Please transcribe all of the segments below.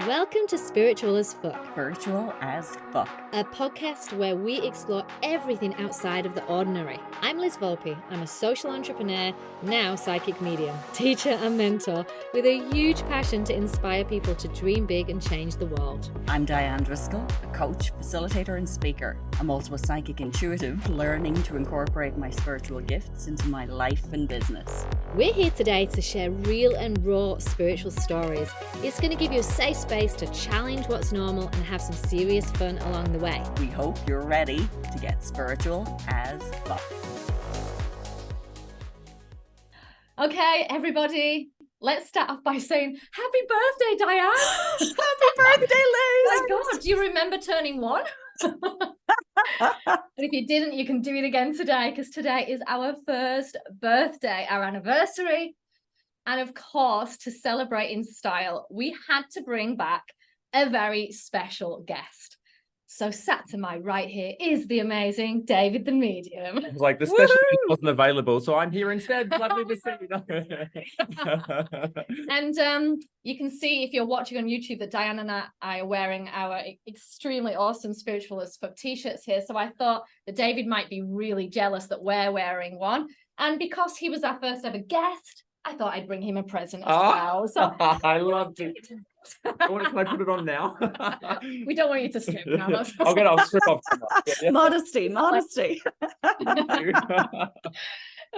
Welcome to Spiritual as Fuck, Spiritual as fuck. a podcast where we explore everything outside of the ordinary. I'm Liz Volpe. I'm a social entrepreneur, now psychic medium, teacher and mentor, with a huge passion to inspire people to dream big and change the world. I'm Diane Driscoll, a coach, facilitator and speaker. I'm also a psychic intuitive, learning to incorporate my spiritual gifts into my life and business. We're here today to share real and raw spiritual stories. It's going to give you a safe space to challenge what's normal and have some serious fun along the way. We hope you're ready to get spiritual as fuck. Okay, everybody, let's start off by saying happy birthday, Diane. Happy birthday, Liz. My God, do you remember turning one? And if you didn't, you can do it again today, because today is our first birthday, our anniversary. And of course, to celebrate in style, we had to bring back a very special guest. So sat to my right here is the amazing David the Medium. It was like the special wasn't available, so I'm here instead. Lovely to see you. And you can see if you're watching on YouTube that Diane and I are wearing our extremely awesome Spiritual as Fuck t-shirts here. So I thought that David might be really jealous that we're wearing one. And because he was our first ever guest, I thought I'd bring him a present as well. So I loved it. Can I put it on now? We don't want you to strip now. I'll strip off. Yeah. Modesty.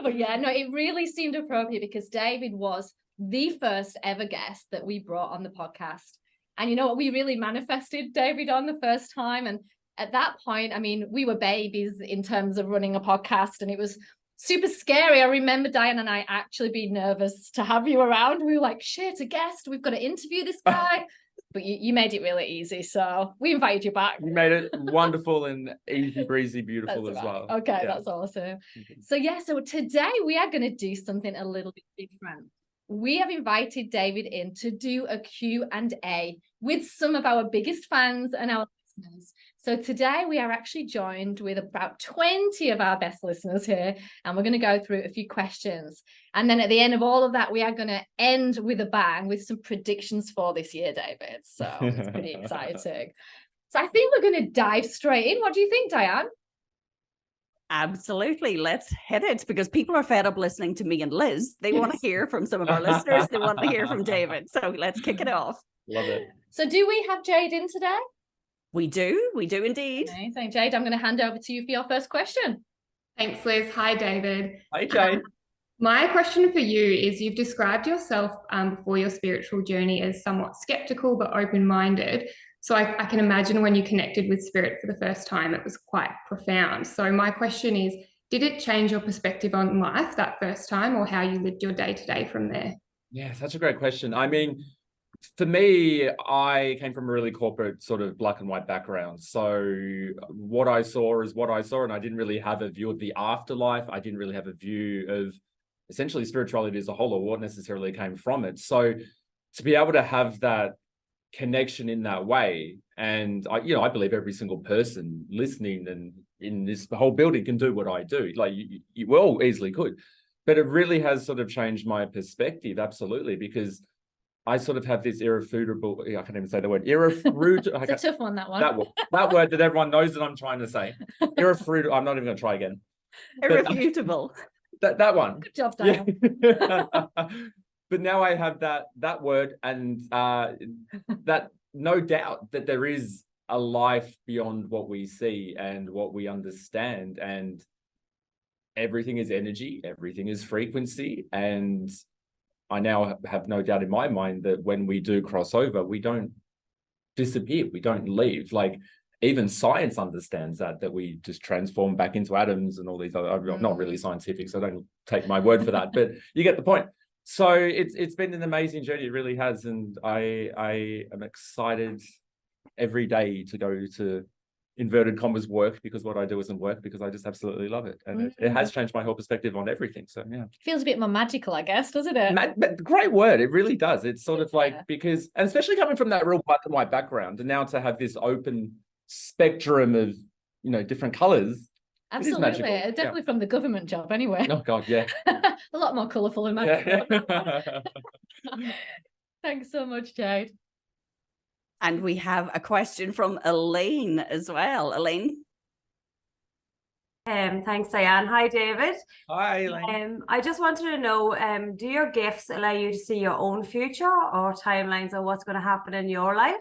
But yeah, no, it really seemed appropriate because David was the first ever guest that we brought on the podcast. And you know what? We really manifested David on the first time. And at that point, I mean, we were babies in terms of running a podcast, and it was super scary. I remember Diane and I actually being nervous to have you around. We were like, shit, a guest. We've got to interview this guy. But you made it really easy. So we invited you back. You made it wonderful and easy breezy, beautiful That's as right. well. Okay, Yeah. that's awesome. So today we are going to do something a little bit different. We have invited David in to do a Q&A with some of our biggest fans and our listeners. So today we are actually joined with about 20 of our best listeners here, and we're going to go through a few questions. And then at the end of all of that, we are going to end with a bang with some predictions for this year, David. So it's pretty exciting. So I think we're going to dive straight in. What do you think, Diane? Absolutely. Let's hit it, because people are fed up listening to me and Liz. They want to hear from some of our listeners. They want to hear from David. So let's kick it off. Love it. So do we have Jade in today? We do indeed. Amazing. Jade, I'm going to hand over to you for your first question. Thanks, Liz. Hi, David. Hi, Jane. My question for you is, you've described yourself before your spiritual journey as somewhat skeptical but open-minded. So I can imagine when you connected with spirit for the first time, it was quite profound. So my question is, did it change your perspective on life that first time, or how you lived your day-to-day from there? Yeah, such a great question. I mean, for me, I came from a really corporate sort of black and white background. So what I saw is what I saw, and I didn't really have a view of the afterlife. I didn't really have a view of essentially spirituality as a whole, or what necessarily came from it. So to be able to have that connection in that way, and I believe every single person listening and in this whole building can do what I do. Like you well easily could, but it really has sort of changed my perspective. Absolutely, because I sort of have this irrefutable, I can't even say the word, irrefutable. It's a tough one, that one. That word that everyone knows that I'm trying to say. Irrefutable, I'm not even going to try again. Irrefutable. That one. Good job, Diane. Yeah. But now I have that word, and that no doubt that there is a life beyond what we see and what we understand, and everything is energy, everything is frequency, and I now have no doubt in my mind that when we do cross over, we don't disappear, we don't leave. Like even science understands that we just transform back into atoms and all these other. I'm not really scientific, so don't take my word for that, but you get the point. So it's been an amazing journey, it really has, and I am excited every day to go to inverted commas work, because what I do isn't work, because I just absolutely love it, and it has changed my whole perspective on everything. So yeah, Feels a bit more magical, I guess, doesn't it? but great word, it really does. It's sort of like, because, and especially coming from that real black and white background, and now to have this open spectrum of different colors. Absolutely, definitely from the government job anyway. Oh God, yeah. A lot more colourful in that. Yeah. Thanks so much, Jade. And we have a question from Elaine as well. Elaine? Thanks, Diane. Hi, David. Hi, Elaine. I just wanted to know, do your gifts allow you to see your own future or timelines of what's going to happen in your life?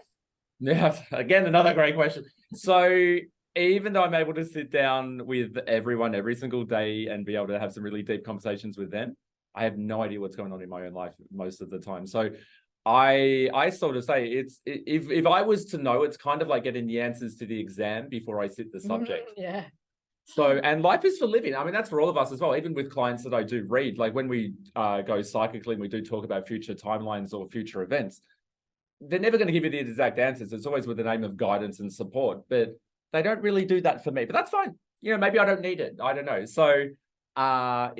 Yeah, again, another great question. So even though I'm able to sit down with everyone every single day and be able to have some really deep conversations with them, I have no idea what's going on in my own life most of the time. So I sort of say if I was to know, it's kind of like getting the answers to the exam before I sit the subject. Yeah. So, and life is for living. I mean, that's for all of us as well. Even with clients that I do read, like when we go psychically and we do talk about future timelines or future events, they're never going to give you the exact answers. It's always with the name of guidance and support, but they don't really do that for me. But that's fine. You know, maybe I don't need it. I don't know. So I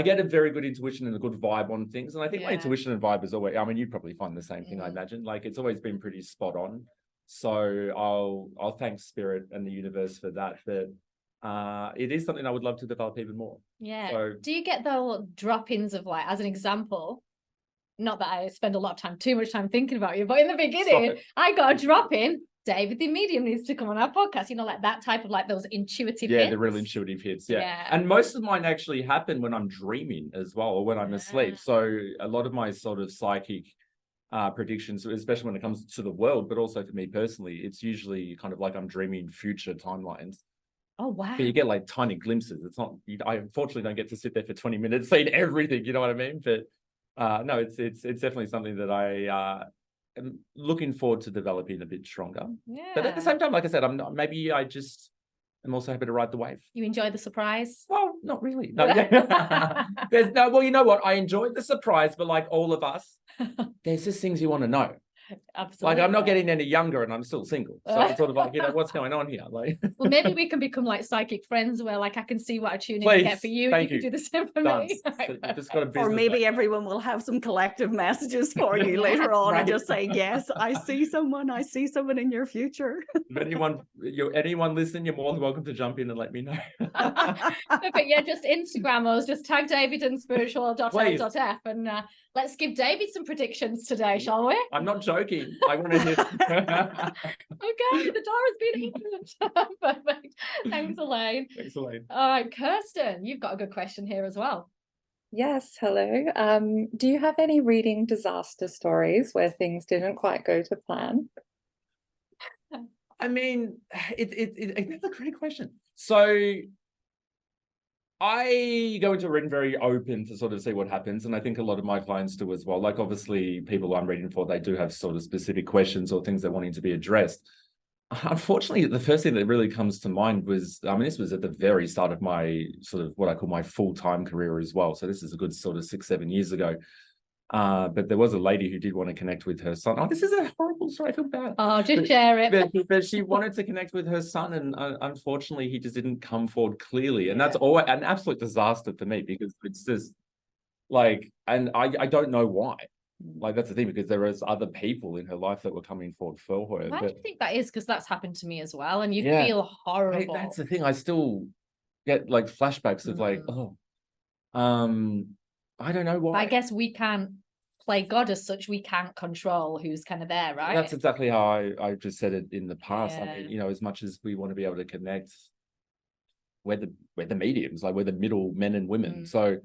get a very good intuition and a good vibe on things. And I think my intuition and vibe is always, I mean, you probably find the same thing, I imagine. Like it's always been pretty spot on. So I'll thank Spirit and the universe for that. But it is something I would love to develop even more. Yeah. So, do you get the drop-ins of, like, as an example, not that I spend too much time thinking about you, but in the beginning, I got a drop-in, David the medium needs to come on our podcast, you know, like that type of, like, those intuitive hits. the real intuitive hits. Yeah. And most of mine actually happen when I'm dreaming as well, or when I'm asleep. So a lot of my sort of psychic predictions, especially when it comes to the world, but also for me personally, it's usually kind of like I'm dreaming future timelines. Oh, wow. But you get like tiny glimpses. It's not, I unfortunately don't get to sit there for 20 minutes seeing everything, you know what I mean? But no, it's definitely something that I am looking forward to developing a bit stronger. Yeah. But at the same time, like I said, I'm also happy to ride the wave. You enjoy the surprise? Well, not really. No, well, you know what? I enjoyed the surprise, but like all of us, there's just things you want to know. Absolutely. Like I'm not getting any younger and I'm still single. So it's sort of like, you know, what's going on here? Like, well, maybe we can become like psychic friends where like I can see what I tune in Please, and get for you and you can do the same for me. You just got a Or maybe everyone will have some collective messages for you later on and just say, yes, I see someone in your future. If anyone listening, you're more than welcome to jump in and let me know. But yeah, just Instagram us, just tag David and spiritual.f and let's give David some predictions today, shall we? I'm not joking. I want to hear. Okay, the door has been opened. Perfect. Thanks, Elaine. Thanks, Elaine. All right, Kirsten, you've got a good question here as well. Yes, hello. Do you have any reading disaster stories where things didn't quite go to plan? I mean, it's a great question. So I go into reading very open to sort of see what happens. And I think a lot of my clients do as well. Like obviously people I'm reading for, they do have sort of specific questions or things they're wanting to be addressed. Unfortunately, the first thing that really comes to mind was, I mean, this was at the very start of my sort of what I call my full-time career as well. So this is a good sort of 6-7 years ago. But there was a lady who did want to connect with her son. Oh, this is a horrible story. I feel bad. Oh, just share it. But she wanted to connect with her son, and unfortunately, he just didn't come forward clearly. And that's always an absolute disaster for me because it's just like, and I don't know why. Like that's the thing, because there is other people in her life that were coming forward for her. Why do you think that is? Because that's happened to me as well, and you feel horrible. That's the thing. I still get like flashbacks of like, I don't know why. But I guess we can't play God as such. We can't control who's kind of there, right? That's exactly how I just said it in the past. I mean, you know, as much as we want to be able to connect, we're the mediums, like we're the middle men and women. So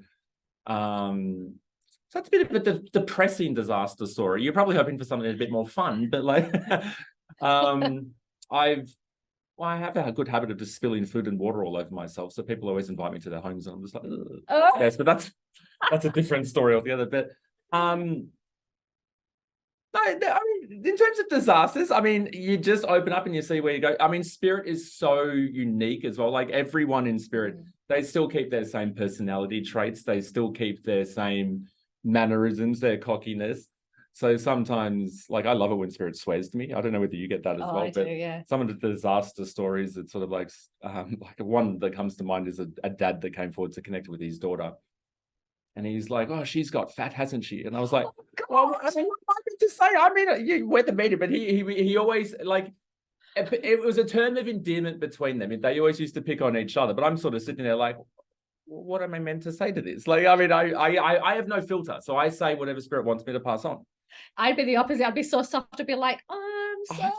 that's a bit of a depressing disaster story. You're probably hoping for something a bit more fun, but like, I have a good habit of just spilling food and water all over myself. So people always invite me to their homes and I'm just like, yes, but that's a different story altogether. But no, I mean, in terms of disasters, I mean, you just open up and you see where you go. I mean, Spirit is so unique as well. Like everyone in Spirit, they still keep their same personality traits. They still keep their same mannerisms, their cockiness. So sometimes, like, I love it when Spirit swears to me. I don't know whether you get that as well. I but do, yeah. Some of the disaster stories that sort of like one that comes to mind is a dad that came forward to connect with his daughter. And he's like, oh, she's got fat, hasn't she? And I was like, well, I mean, what am I meant to say? I mean, we're the media, but he always, like, it was a term of endearment between them. They always used to pick on each other. But I'm sort of sitting there like, what am I meant to say to this? Like, I mean, I have no filter. So I say whatever Spirit wants me to pass on. I'd be the opposite. I'd be so soft to be like, so.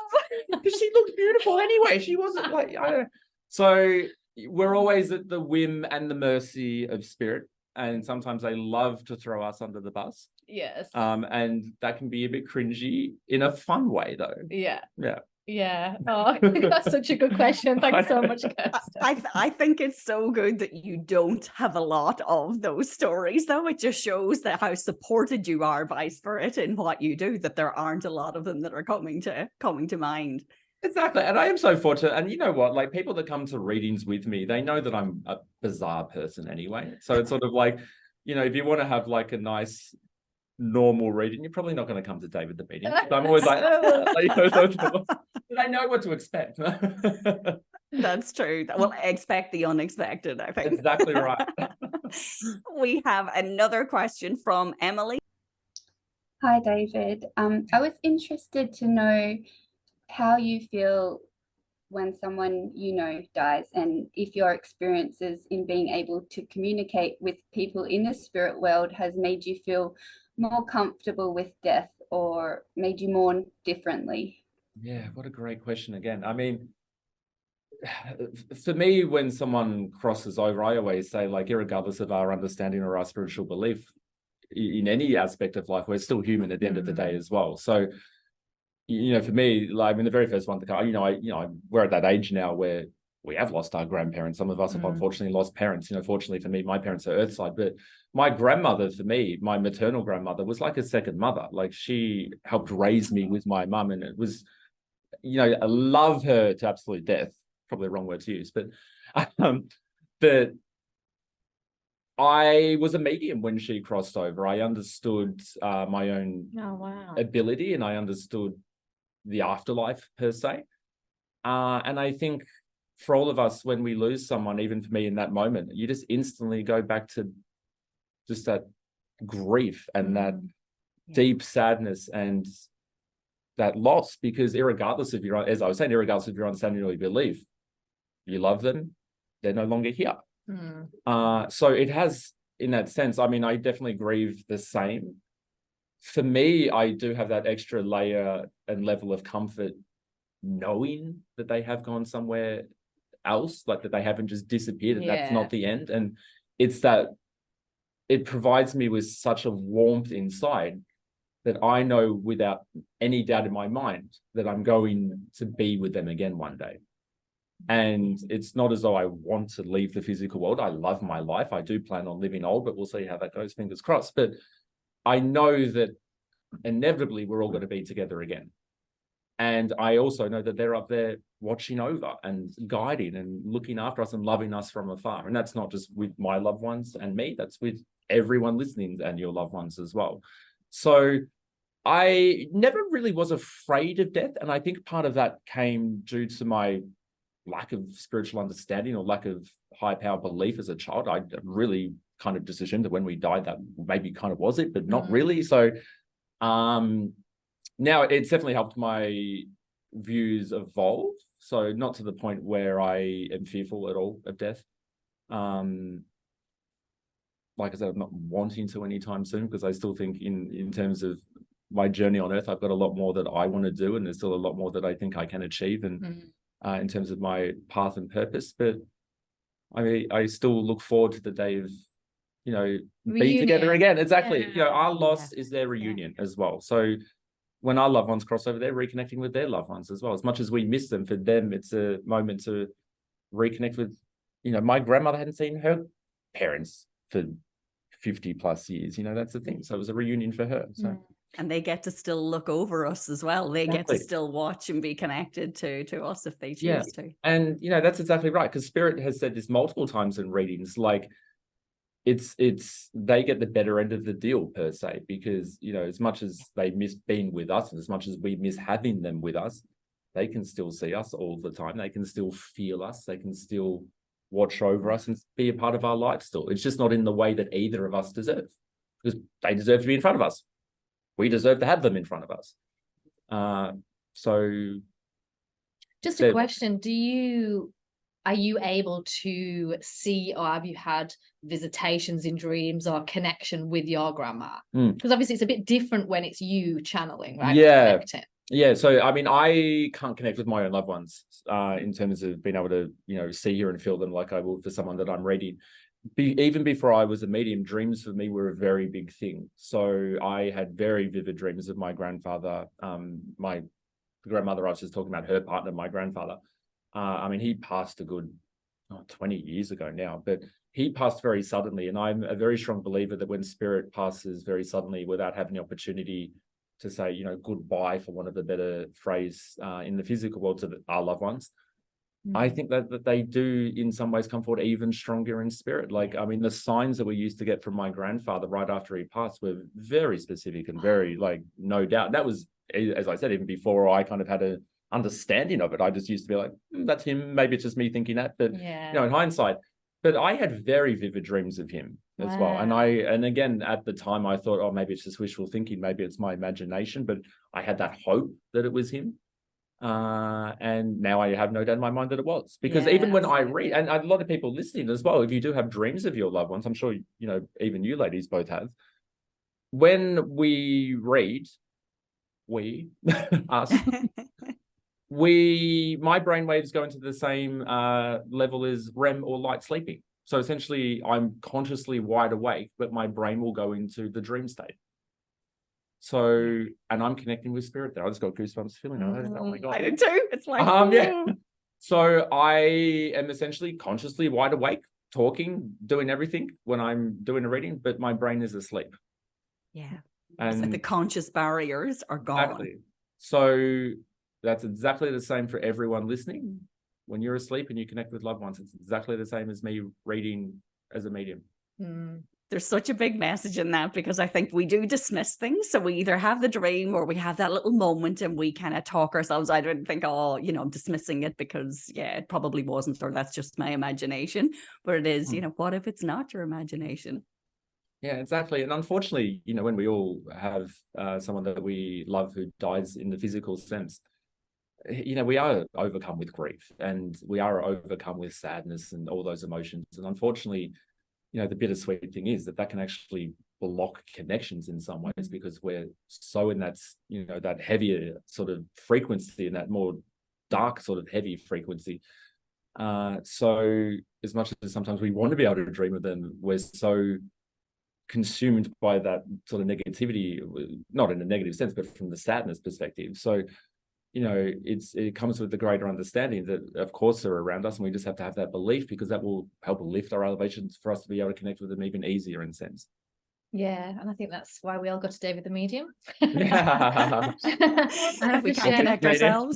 Because she looked beautiful anyway. She wasn't like, I don't know. So we're always at the whim and the mercy of spirit. And sometimes they love to throw us under the bus. Yes. And that can be a bit cringy in a fun way, though. Yeah. Yeah. Yeah. Oh, that's such a good question. Thanks so much, Kirsten. I think it's so good that you don't have a lot of those stories, though. It just shows that how supported you are by spirit in what you do, that there aren't a lot of them that are coming to mind. Exactly. And I am so fortunate. And you know what? Like, people that come to readings with me, they know that I'm a bizarre person anyway. So it's sort of like, you know, if you want to have like a nice normal reading, you're probably not going to come to David the Medium. So I'm always like, I know what to expect. That's true. Well, expect the unexpected, I think. Exactly right. We have another question from Emily. Hi, David. I was interested to know how you feel when someone you know dies, and if your experiences in being able to communicate with people in the spirit world has made you feel more comfortable with death or made you mourn differently. Yeah, what a great question again. I mean, for me, when someone crosses over, I always say, like, irregardless of our understanding or our spiritual belief in any aspect of life, we're still human at the end of the day as well. So, you know, for me, like, I mean, the very first one to come, we're at that age now where we have lost our grandparents. Some of us have unfortunately lost parents. You know, fortunately for me, my parents are earthside, but my grandmother, for me, my maternal grandmother, was like a second mother. Like, she helped raise me with my mum, and it was, you know, I love her to absolute death. Probably the wrong word to use, but I was a medium when she crossed over. I understood my own ability, and I understood the afterlife per se. And I think for all of us, when we lose someone, even for me in that moment, you just instantly go back to just that grief and that deep sadness and that loss, because irregardless of your, as I was saying, irregardless of your understanding or your belief, you love them, they're no longer here. So it has, in that sense, I mean, I definitely grieve the same. For me, I do have that extra layer and level of comfort knowing that they have gone somewhere else, like that they haven't just disappeared, and that's not the end. And it's that it provides me with such a warmth inside that I know without any doubt in my mind that I'm going to be with them again one day. And it's not as though I want to leave the physical world. I love my life. I do plan on living old, but we'll see how that goes, fingers crossed. But I know that inevitably we're all going to be together again. And I also know that they're up there watching over and guiding and looking after us and loving us from afar. And that's not just with my loved ones and me, that's with everyone listening and your loved ones as well. So I never really was afraid of death. And I think part of that came due to my lack of spiritual understanding or lack of high power belief as a child. I really kind of just assumed that when we died, that maybe kind of was it, but not really. So now it's definitely helped my views evolve. So not to the point where I am fearful at all of death. Like I said, I'm not wanting to anytime soon, because I still think in terms of my journey on earth, I've got a lot more that I want to do, and there's still a lot more that I think I can achieve, and in terms of my path and purpose. But I still look forward to the day of, you know, being together again. Exactly. You know, our loss is their reunion as well. So when our loved ones cross over, they're reconnecting with their loved ones as well. As much as we miss them, for them, it's a moment to reconnect with, you know, my grandmother hadn't seen her parents for 50 plus years. You know, that's the thing. So it was a reunion for her. So. And they get to still look over us as well. They get to still watch and be connected to us if they choose to. And, you know, that's exactly right. Because Spirit has said this multiple times in readings, like, it's they get the better end of the deal per se, because, you know, as much as they miss being with us and as much as we miss having them with us, they can still see us all the time. They can still feel us. They can still watch over us and be a part of our life still. It's just not in the way that either of us deserve, because they deserve to be in front of us. We deserve to have them in front of us. So just a question, are you able to see, or have you had visitations in dreams or connection with your grandma? Because obviously it's a bit different when it's you channeling, right? Yeah. Yeah, so I mean, I can't connect with my own loved ones in terms of being able to, see, hear, and feel them like I will for someone that I'm reading. Even before I was a medium, dreams for me were a very big thing. So I had very vivid dreams of my grandfather. My grandmother, I was just talking about her partner, my grandfather. I mean, he passed a good 20 years ago now, but he passed very suddenly. And I'm a very strong believer that when spirit passes very suddenly without having the opportunity to say, goodbye, for want of a better phrase, in the physical world to our loved ones, I think that they do in some ways come forward even stronger in spirit. Like, I mean, the signs that we used to get from my grandfather right after he passed were very specific and very, like, no doubt. That was, as I said, even before I kind of had an understanding of it. I just used to be like, that's him. Maybe it's just me thinking that. But, in hindsight, but I had very vivid dreams of him as well. And again, at the time I thought, oh, maybe it's just wishful thinking. Maybe it's my imagination, but I had that hope that it was him. And now I have no doubt in my mind that it was, because even when I read, and a lot of people listening as well, if you do have dreams of your loved ones, I'm sure, even you ladies both have, when we read, us, my brain waves go into the same level as REM or light sleeping. So essentially I'm consciously wide awake, but my brain will go into the dream state. So, and I'm connecting with spirit there. I just got goosebumps feeling it. Oh my God. I did too. It's like, yeah. So I am essentially consciously wide awake, talking, doing everything when I'm doing a reading, but my brain is asleep. Yeah. And it's like the conscious barriers are gone. Exactly. So that's exactly the same for everyone listening. When you're asleep and you connect with loved ones, it's exactly the same as me reading as a medium. There's such a big message in that, because I think we do dismiss things. So we either have the dream or we have that little moment and we kind of talk ourselves out of it and think, oh, I'm dismissing it because, it probably wasn't, or that's just my imagination. But it is, what if it's not your imagination? Yeah, exactly. And unfortunately, when we all have someone that we love who dies in the physical sense, we are overcome with grief and we are overcome with sadness and all those emotions. And unfortunately, the bittersweet thing is that can actually block connections in some ways, because we're so in that, that heavier sort of frequency and that more dark sort of heavy frequency. So as much as sometimes we want to be able to dream of them, we're so consumed by that sort of negativity, not in a negative sense, but from the sadness perspective. So it comes with the greater understanding that of course they're around us, and we just have to have that belief, because that will help lift our elevations for us to be able to connect with them even easier in a sense. Yeah, and I think that's why we all go to David the Medium. Yeah. We can't connect ourselves.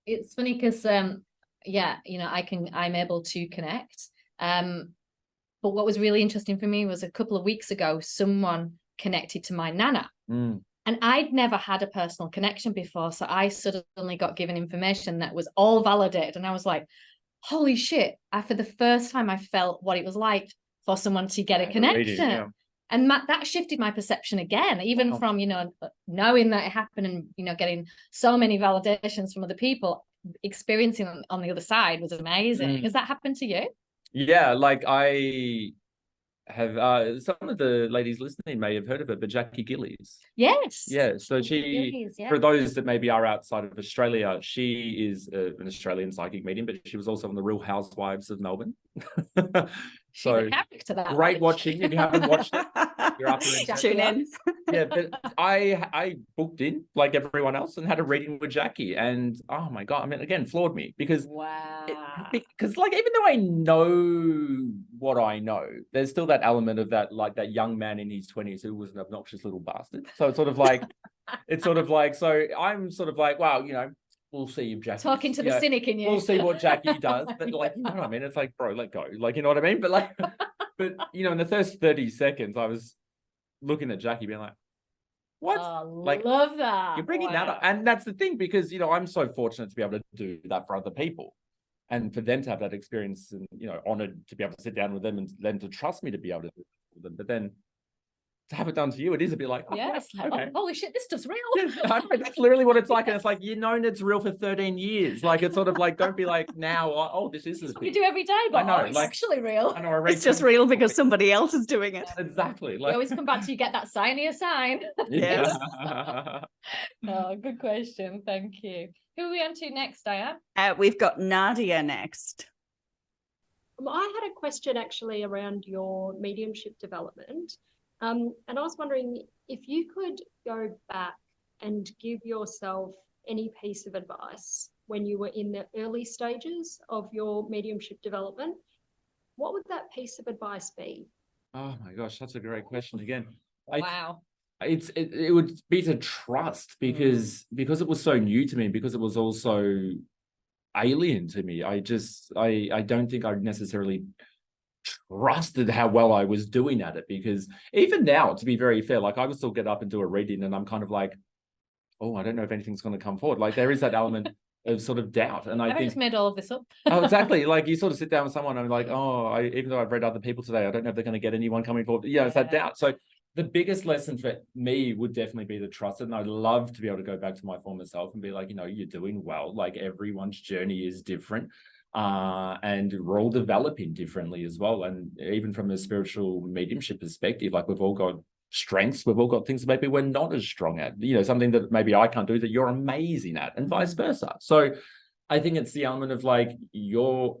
It's funny because I'm able to connect. But what was really interesting for me was a couple of weeks ago, someone connected to my nana. And I'd never had a personal connection before. So I suddenly got given information that was all validated. And I was like, holy shit. For the first time, I felt what it was like for someone to get a connection. And that shifted my perception again, even from, knowing that it happened and, getting so many validations from other people, experiencing on the other side was amazing. Has that happened to you? Yeah, like I have some of the ladies listening may have heard of it, but Jackie Gillies. Yes. Yeah, so she, for those that maybe are outside of Australia, she is an Australian psychic medium, but she was also on the Real Housewives of Melbourne. She's a character, that great watching. If you haven't watched it, you're up there. Tune in. Yeah, but I booked in like everyone else and had a reading with Jackie, and oh my God, I mean, again, floored me, because because like, even though I know what I know, there's still that element of that, like that young man in his 20s who was an obnoxious little bastard. So it's sort of like, so I'm sort of like, wow, we'll see if Jackie talking to the cynic in you. We'll see what Jackie does, but like, you know what I mean? It's like, bro, let go. Like, you know what I mean? But like, in the first 30 seconds, I was looking at Jackie being like, what? Love that. You're bringing that up. And that's the thing, because, I'm so fortunate to be able to do that for other people, and for them to have that experience, and, honored to be able to sit down with them and then to trust me to be able to do it with them. But then to have it done to you, it is a bit like, oh, Yeah, it's like, okay. oh, holy shit, this stuff's real. Yeah, I know, that's literally what it's like. And it's like, it's real for 13 years. Like, it's sort of like, don't be like now, oh, this is It's the what we thing. do every day, but I know, it's like, actually real. I know, I read It's just real because somebody else is doing it. exactly. We Like, always come back to you get that signier sign. Yes. Oh, good question. Thank you. Who are we on to next, Diane? We've got Nadia next. I had a question actually around your mediumship development. And I was wondering if you could go back and give yourself any piece of advice when you were in the early stages of your mediumship development, what would that piece of advice be? oh my gosh, that's a great question again. Wow. It would be to trust because it was so new to me, because it was also alien to me. I don't think I necessarily trusted how well I was doing at it, because even now, to be very fair, like I would still get up and do a reading and I'm kind of like, oh, I don't know if anything's going to come forward. Like there is that element of sort of doubt. And I I've think just made all of this up. oh, exactly. Like you sort of sit down with someone and I'm like, oh, even though I've read other people today, I don't know if they're going to get anyone coming forward. Yeah, it's that doubt. So the biggest lesson for me would definitely be to trust it. And I'd love to be able to go back to my former self and be like, you're doing well. Like everyone's journey is different. And we're all developing differently as well. And even from a spiritual mediumship perspective, like we've all got strengths, we've all got things that maybe we're not as strong at, something that maybe I can't do that you're amazing at, and vice versa. So I think it's the element of like, you're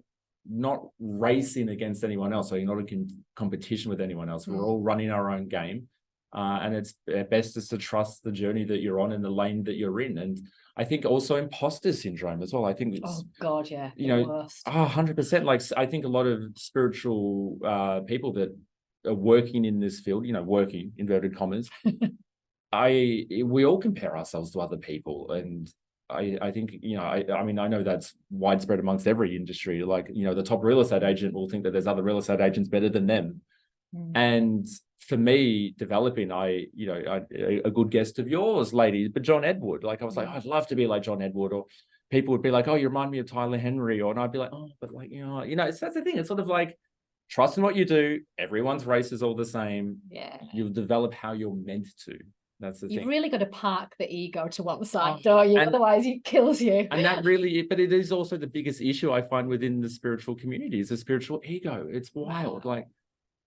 not racing against anyone else. So you're not in competition with anyone else. We're all running our own game. And it's best is to trust the journey that you're on and the lane that you're in. And I think also imposter syndrome as well. I think it's, oh God, yeah. 100%. Like I think a lot of spiritual people that are working in this field, working inverted commas, we all compare ourselves to other people. And I think, I mean, I know that's widespread amongst every industry. Like, the top real estate agent will think that there's other real estate agents better than them. And for me, developing, a good guest of yours, lady, but John Edward, like I was like, I'd love to be like John Edward. Or people would be like, oh, you remind me of Tyler Henry. And I'd be like, oh, but like, it's that's the thing. It's sort of like, trust in what you do. Everyone's race is all the same. Yeah. You'll develop how you're meant to. That's the thing. You've really got to park the ego to one side, don't you? Otherwise it kills you. And that really, but it is also the biggest issue I find within the spiritual community is the spiritual ego. It's wild. Like,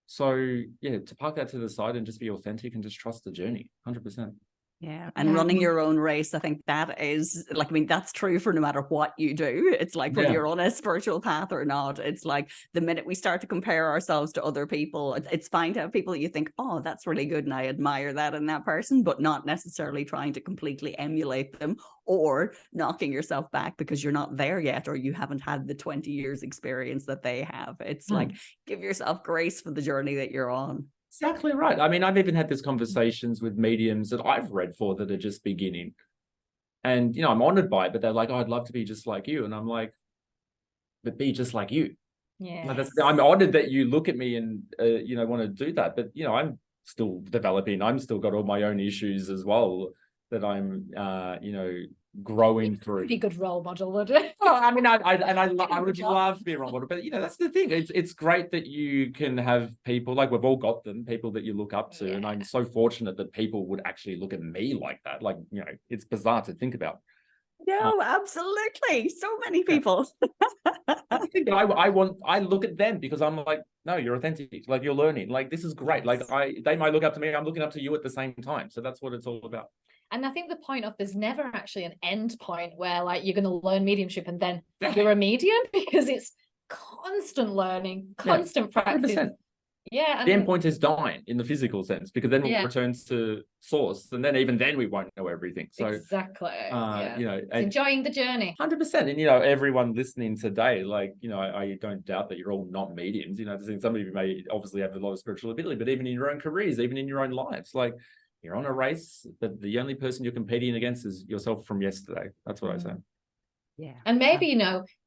so yeah, to park that to the side and just be authentic and just trust the journey, 100%. Yeah. And running your own race, I think that is like, I mean, that's true for no matter what you do. It's like whether you're on a spiritual path or not. It's like the minute we start to compare ourselves to other people, it's fine to have people that you think, oh, that's really good and I admire that in that person, but not necessarily trying to completely emulate them or knocking yourself back because you're not there yet or you haven't had the 20 years experience that they have. It's like, give yourself grace for the journey that you're on. Exactly right. I mean, I've even had these conversations with mediums that I've read for that are just beginning. And, I'm honored by it, but they're like, oh, I'd love to be just like you. And I'm like, but be just like you. Yeah. I'm honored that you look at me and, want to do that. But, I'm still developing. I'm still got all my own issues as well that I'm, growing through. Pretty good role model, would it? Well, I mean, I would love to be a role model, but that's the thing. It's great that you can have people like we've all got them, people that you look up to, and I'm so fortunate that people would actually look at me like that. Like, it's bizarre to think about. No, absolutely. So many people. That's the thing that I look at them because I'm like, no, you're authentic. Like you're learning. Like this is great. Like they might look up to me. I'm looking up to you at the same time. So that's what it's all about. And I think the point of there's never actually an end point where like you're going to learn mediumship and then you're a medium, because it's constant learning, constant practice. 100%. Yeah. The end point is dying in the physical sense, because then we'll return to source, and then even then we won't know everything. So exactly. it's enjoying the journey. 100%. And everyone listening today, like I don't doubt that you're all not mediums. Some of you may obviously have a lot of spiritual ability, but even in your own careers, even in your own lives, like you're on a race, but the only person you're competing against is yourself from yesterday. That's what I say. Yeah. And maybe,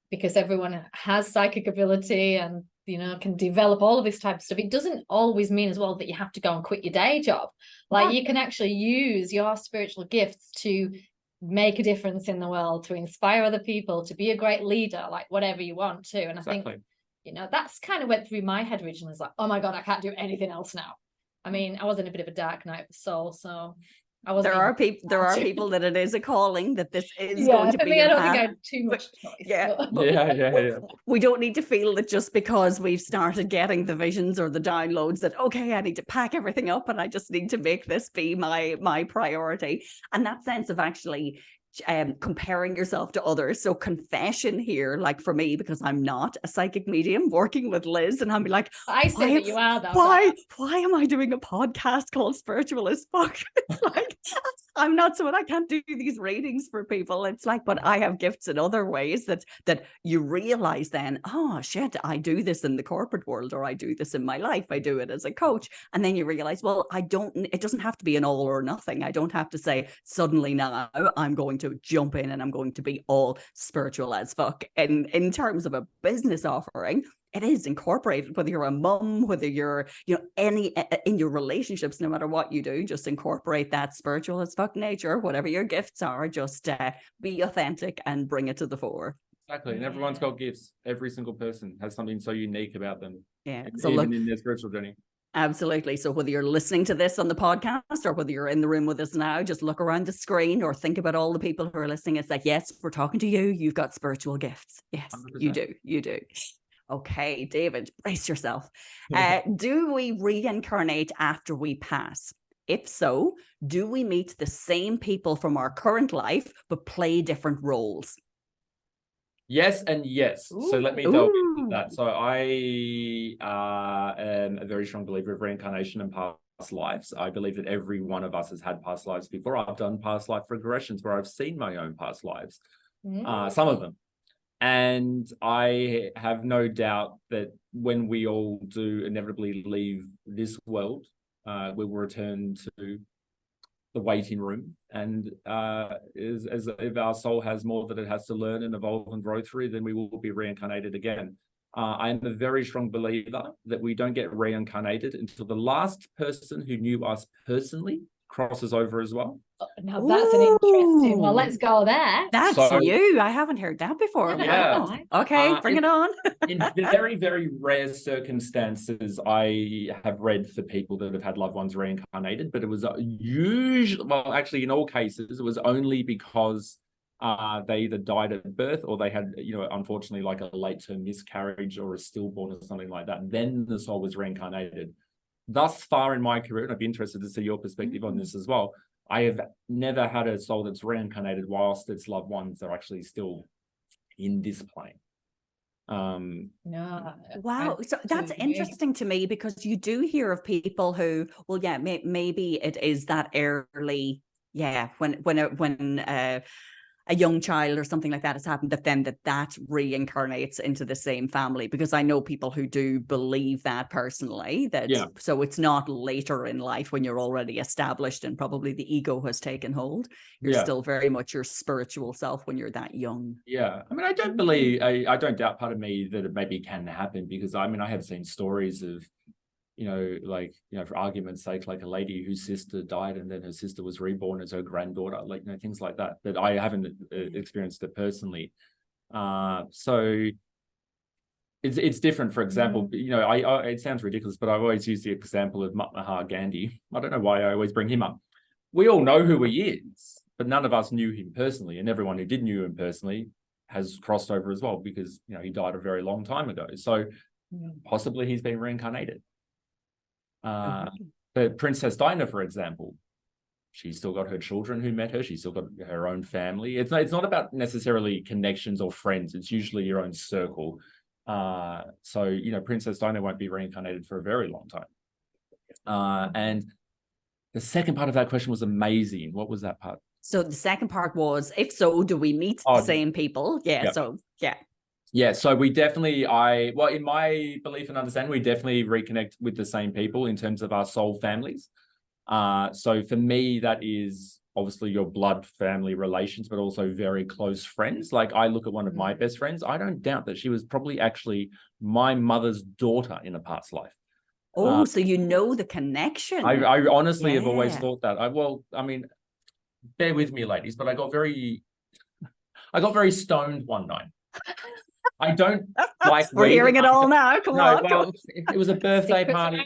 because everyone has psychic ability and, can develop all of this type of stuff, it doesn't always mean as well that you have to go and quit your day job. Like you can actually use your spiritual gifts to make a difference in the world, to inspire other people, to be a great leader, like whatever you want to. And I think, that's kind of went through my head originally. It's like, oh my God, I can't do anything else now. I mean, I was in a bit of a dark night of the soul, so I wasn't. There are people that it is a calling, that this is Yeah, going to for be me, I your don't think I path. had too much choice. Yeah, but- Yeah. We don't need to feel that just because we've started getting the visions or the downloads that, okay, I need to pack everything up and I just need to make this be my priority. And that sense of actually comparing yourself to others. So confession here, like for me, because I'm not a psychic medium, working with Liz, and I'm like, I say that you are, though. why am I doing a podcast called Spiritual as Fuck? It's like, I'm not someone, I can't do these readings for people. It's like, but I have gifts in other ways that you realize then, oh shit, I do this in the corporate world, or I do this in my life, I do it as a coach. And then you realize, well, it doesn't have to be an all or nothing. I don't have to say suddenly now I'm going to jump in and I'm going to be all spiritual as fuck. And in terms of a business offering, it is incorporated, whether you're a mum, whether you're, any in your relationships, no matter what you do, just incorporate that spiritual as fuck nature, whatever your gifts are, just be authentic and bring it to the fore. Exactly. And everyone's got gifts. Every single person has something so unique about them. Yeah. So even in their spiritual journey. Absolutely. So whether you're listening to this on the podcast or whether you're in the room with us now, just look around the screen or think about all the people who are listening. It's like, yes, we're talking to you. You've got spiritual gifts. Yes, 100%. You do. Okay, David, brace yourself. Do we reincarnate after we pass? If so, do we meet the same people from our current life but play different roles? Yes and yes. So let me delve into that. So I am a very strong believer of reincarnation and past lives. I believe that every one of us has had past lives before. I've done past life regressions where I've seen my own past lives, some of them. And I have no doubt that when we all do inevitably leave this world, we will return to the waiting room, and as if our soul has more that it has to learn and evolve and grow through, then we will be reincarnated again. I am a very strong believer that we don't get reincarnated until the last person who knew us personally crosses over as well. Now that's an interesting one. Let's go there. That's you. I haven't heard that before. Yeah. Wow. Okay, bring it on. In very, very rare circumstances, I have read for people that have had loved ones reincarnated, but it was usually, well, actually, in all cases, it was only because they either died at birth or they had, unfortunately, like a late-term miscarriage or a stillborn or something like that. And then the soul was reincarnated. Thus far in my career, and I'd be interested to see your perspective on this as well, I have never had a soul that's reincarnated whilst its loved ones are actually still in this plane. No. Wow. So that's interesting to me, because you do hear of people who, well, yeah, maybe it is that early, when a young child or something like that has happened, that then that reincarnates into the same family, because I know people who do believe that personally, so it's not later in life when you're already established and probably the ego has taken hold. You're still very much your spiritual self when you're that young. Yeah. I mean, I don't believe, I don't doubt part of me that it maybe can happen, because I mean, I have seen stories of, for argument's sake, like a lady whose sister died and then her sister was reborn as her granddaughter, things like that. But I haven't experienced it personally. So it's different. For example, it sounds ridiculous, but I always use the example of Mahatma Gandhi. I don't know why I always bring him up. We all know who he is, but none of us knew him personally, and everyone who did know him personally has crossed over as well, because he died a very long time ago. So possibly he's been reincarnated. But Princess Diana, for example, she's still got her children who met her. She's still got her own family. It's not about necessarily connections or friends. It's usually your own circle. So Princess Diana won't be reincarnated for a very long time. And the second part of that question was amazing. What was that part? So the second part was, if so, do we meet the same people? Yeah. So Yeah, so we definitely, in my belief and understanding, we definitely reconnect with the same people in terms of our soul families. So for me, that is obviously your blood family relations, but also very close friends. Like, I look at one of my best friends, I don't doubt that she was probably actually my mother's daughter in a past life. Oh, so the connection. I honestly have always thought that. Bear with me, ladies, but I got very stoned one night. I don't like We're hearing it all now. Come on. Well, it was a birthday party.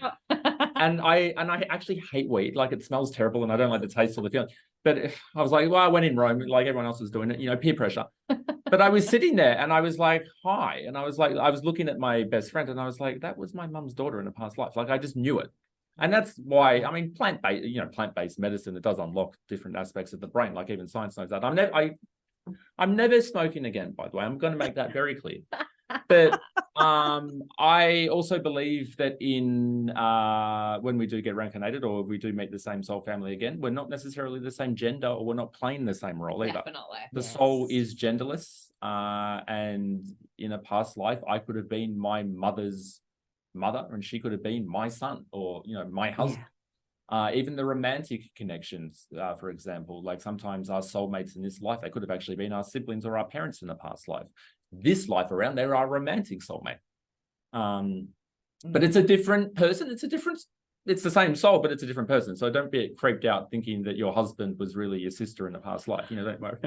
and I actually hate weed. Like, it smells terrible, and I don't like the taste or the feeling. But I was like, well, I went in Rome, like everyone else was doing it, you know, peer pressure. But I was sitting there, and I was like, hi, and I was looking at my best friend, and I was like, that was my mum's daughter in a past life. Like, I just knew it. And that's why, I mean, plant-based medicine, it does unlock different aspects of the brain. Like, even science knows that. I'm never smoking again, by the way. I'm going to make that very clear. But I also believe that when we do get reincarnated, or we do meet the same soul family again, we're not necessarily the same gender, or we're not playing the same role either. Definitely. The soul is genderless, and in a past life, I could have been my mother's mother, and she could have been my son, or, you know, my husband. Even the romantic connections, for example, like sometimes our soulmates in this life, they could have actually been our siblings or our parents in a past life. This life around, they're our romantic soulmate. But it's a different person. It's the same soul, but it's a different person. So don't be creeped out thinking that your husband was really your sister in a past life. You know, don't worry.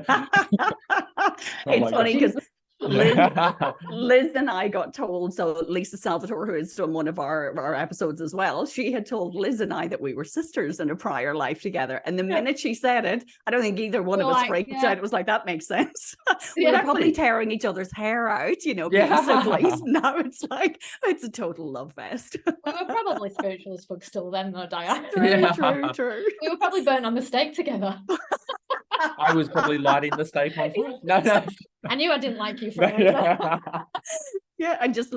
It's funny because Liz and I got told, so Lisa Salvatore, who has done one of our episodes as well, she had told Liz and I that we were sisters in a prior life together. And the minute she said it, I don't think either one of us freaked out. It was like, that makes sense. We were probably tearing each other's hair out, you know, being siblings. Now it's like, it's a total love fest. We were probably spiritual as fuck still then, though, Diane. True. We were probably burnt on the stake together. I was probably lighting the stake on fire. No. I knew I didn't like you for it. Yeah, and just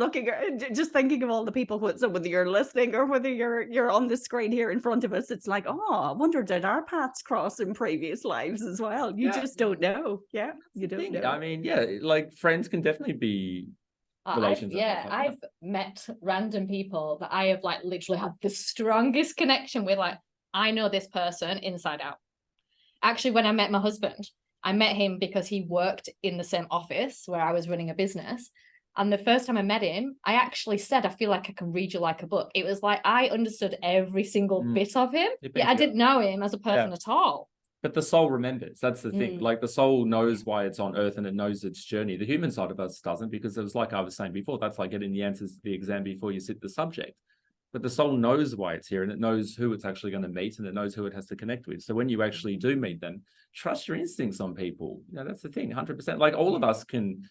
thinking of all the people, so whether you're listening or whether you're on the screen here in front of us, it's like, oh, I wonder, did our paths cross in previous lives as well? You just don't know. Yeah, you don't know. I mean, like friends can definitely be relations. I've met random people that I have like literally had the strongest connection with. Like, I know this person inside out. Actually, when I met my husband, I met him because he worked in the same office where I was running a business. And the first time I met him, I actually said, I feel like I can read you like a book. It was like I understood every single bit of him. I didn't know him as a person at all. But the soul remembers. That's the thing. Like, the soul knows why it's on Earth, and it knows its journey. The human side of us doesn't, because it was like I was saying before, that's like getting the answers to the exam before you sit the subject. But the soul knows why it's here, and it knows who it's actually going to meet, and it knows who it has to connect with. So when you actually do meet them, trust your instincts on people. You know, that's the thing, 100%. Like, all of us can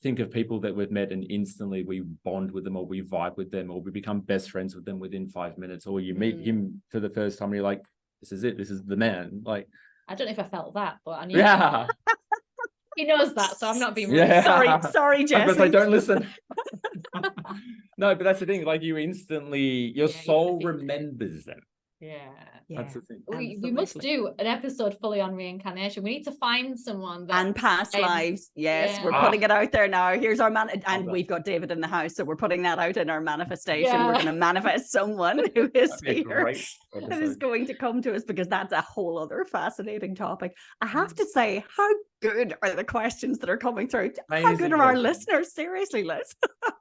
think of people that we've met and instantly we bond with them, or we vibe with them, or we become best friends with them within 5 minutes, or you meet him for the first time and you're like, this is it, this is the man. Like, I don't know if I felt that, but I knew. Yeah. He knows that, so I'm not being rude. Sorry, Jess. I don't listen. No, but that's the thing. Like, you instantly, your soul remembers them. That's the thing. We must do an episode fully on reincarnation. We need to find someone and past lives. Yes, we're putting it out there now. Here's our and we've got David in the house, so we're putting that out in our manifestation. We're going to manifest someone who is here that is going to come to us, because that's a whole other fascinating topic. I have to say, how good are the questions that are coming through? Amazing. How good are our listeners? Seriously, Liz.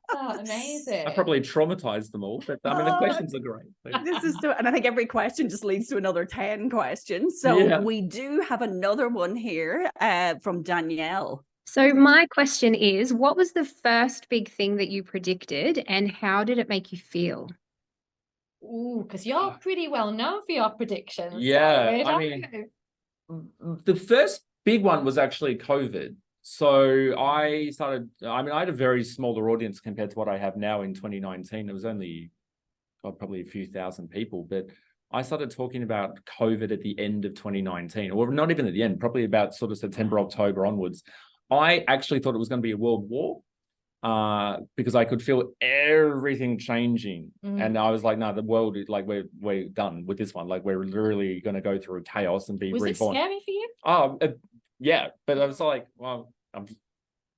Oh, amazing. I probably traumatized them all, but I mean, the questions are great. This is so, and I think every question just leads to another 10 questions. So we do have another one here from Danielle. So my question is, what was the first big thing that you predicted, and how did it make you feel? Ooh, because you're pretty well known for your predictions. Yeah, I mean, the first big one was actually COVID. So I had a very smaller audience compared to what I have now in 2019. It was only probably a few thousand people, but I started talking about COVID at the end of 2019, or not even at the end, probably about sort of September, October onwards. I actually thought it was going to be a world war because I could feel everything changing. And I was like, no, the world is like, we're done with this one. Like, we're literally going to go through chaos and be reborn. Was it scary for you? Oh, yeah. But I was like, well, I've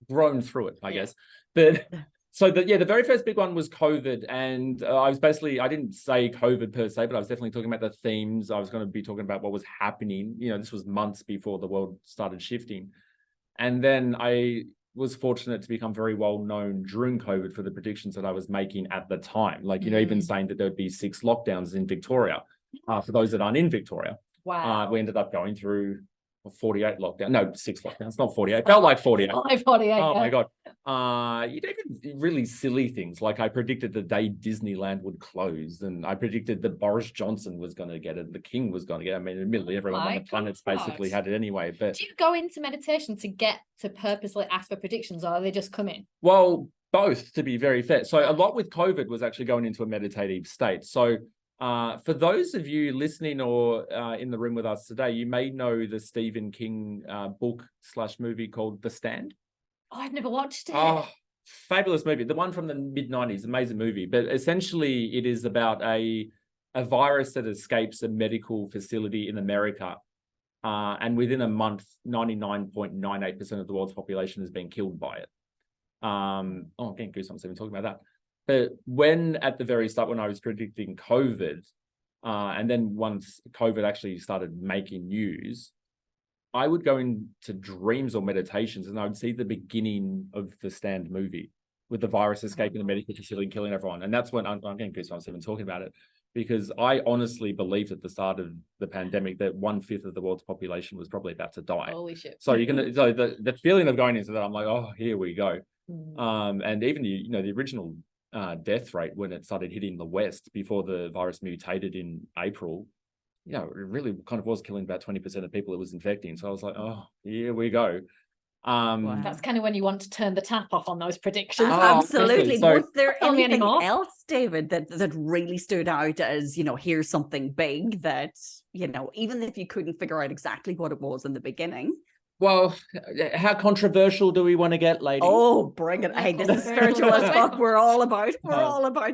grown through it, I guess. But so the very first big one was COVID. And I didn't say COVID per se, but I was definitely talking about the themes. I was going to be talking about what was happening. You know, this was months before the world started shifting. And then I was fortunate to become very well known during COVID for the predictions that I was making at the time. Like, you know, even saying that there'd be 6 lockdowns in Victoria. For those that aren't in Victoria. Wow. We ended up going through 48 lockdowns. No, 6 lockdowns, not 48. It felt like 48. 48. Oh my God. Even really silly things. Like I predicted the day Disneyland would close, and I predicted that Boris Johnson was going to get it, the King was going to get it. I mean, admittedly, everyone on the planet's basically had it anyway. But do you go into meditation to get to purposely ask for predictions, or are they just come in? Well, both, to be very fair. So a lot with COVID was actually going into a meditative state. So for those of you listening or in the room with us today, you may know the Stephen King book/movie called The Stand. Oh, I've never watched it. Oh, fabulous movie. The one from the mid-90s, amazing movie. But essentially it is about a virus that escapes a medical facility in America. And within a month, 99.98% of the world's population has been killed by it. I'm getting goosebumps even talking about that. But when at the very start, when I was predicting COVID, and then once COVID actually started making news, I would go into dreams or meditations and I would see the beginning of the Stand movie with the virus escaping the medical facility and killing everyone. And that's when I'm getting goosebumps even talking about it, because I honestly believed at the start of the pandemic that 1/5 of the world's population was probably about to die. Holy shit. So the feeling of going into that, I'm like, oh, here we go. And even the original death rate when it started hitting the West before the virus mutated in April, it really kind of was killing about 20% of people it was infecting. So I was like, oh, here we go. That's kind of when you want to turn the tap off on those predictions. Absolutely. So, was there tell me anything anymore. else, David, that really stood out as, here's something big that, even if you couldn't figure out exactly what it was in the beginning? Well, how controversial do we want to get, ladies? Oh, bring it. Hey, this is spiritual as fuck. We're all about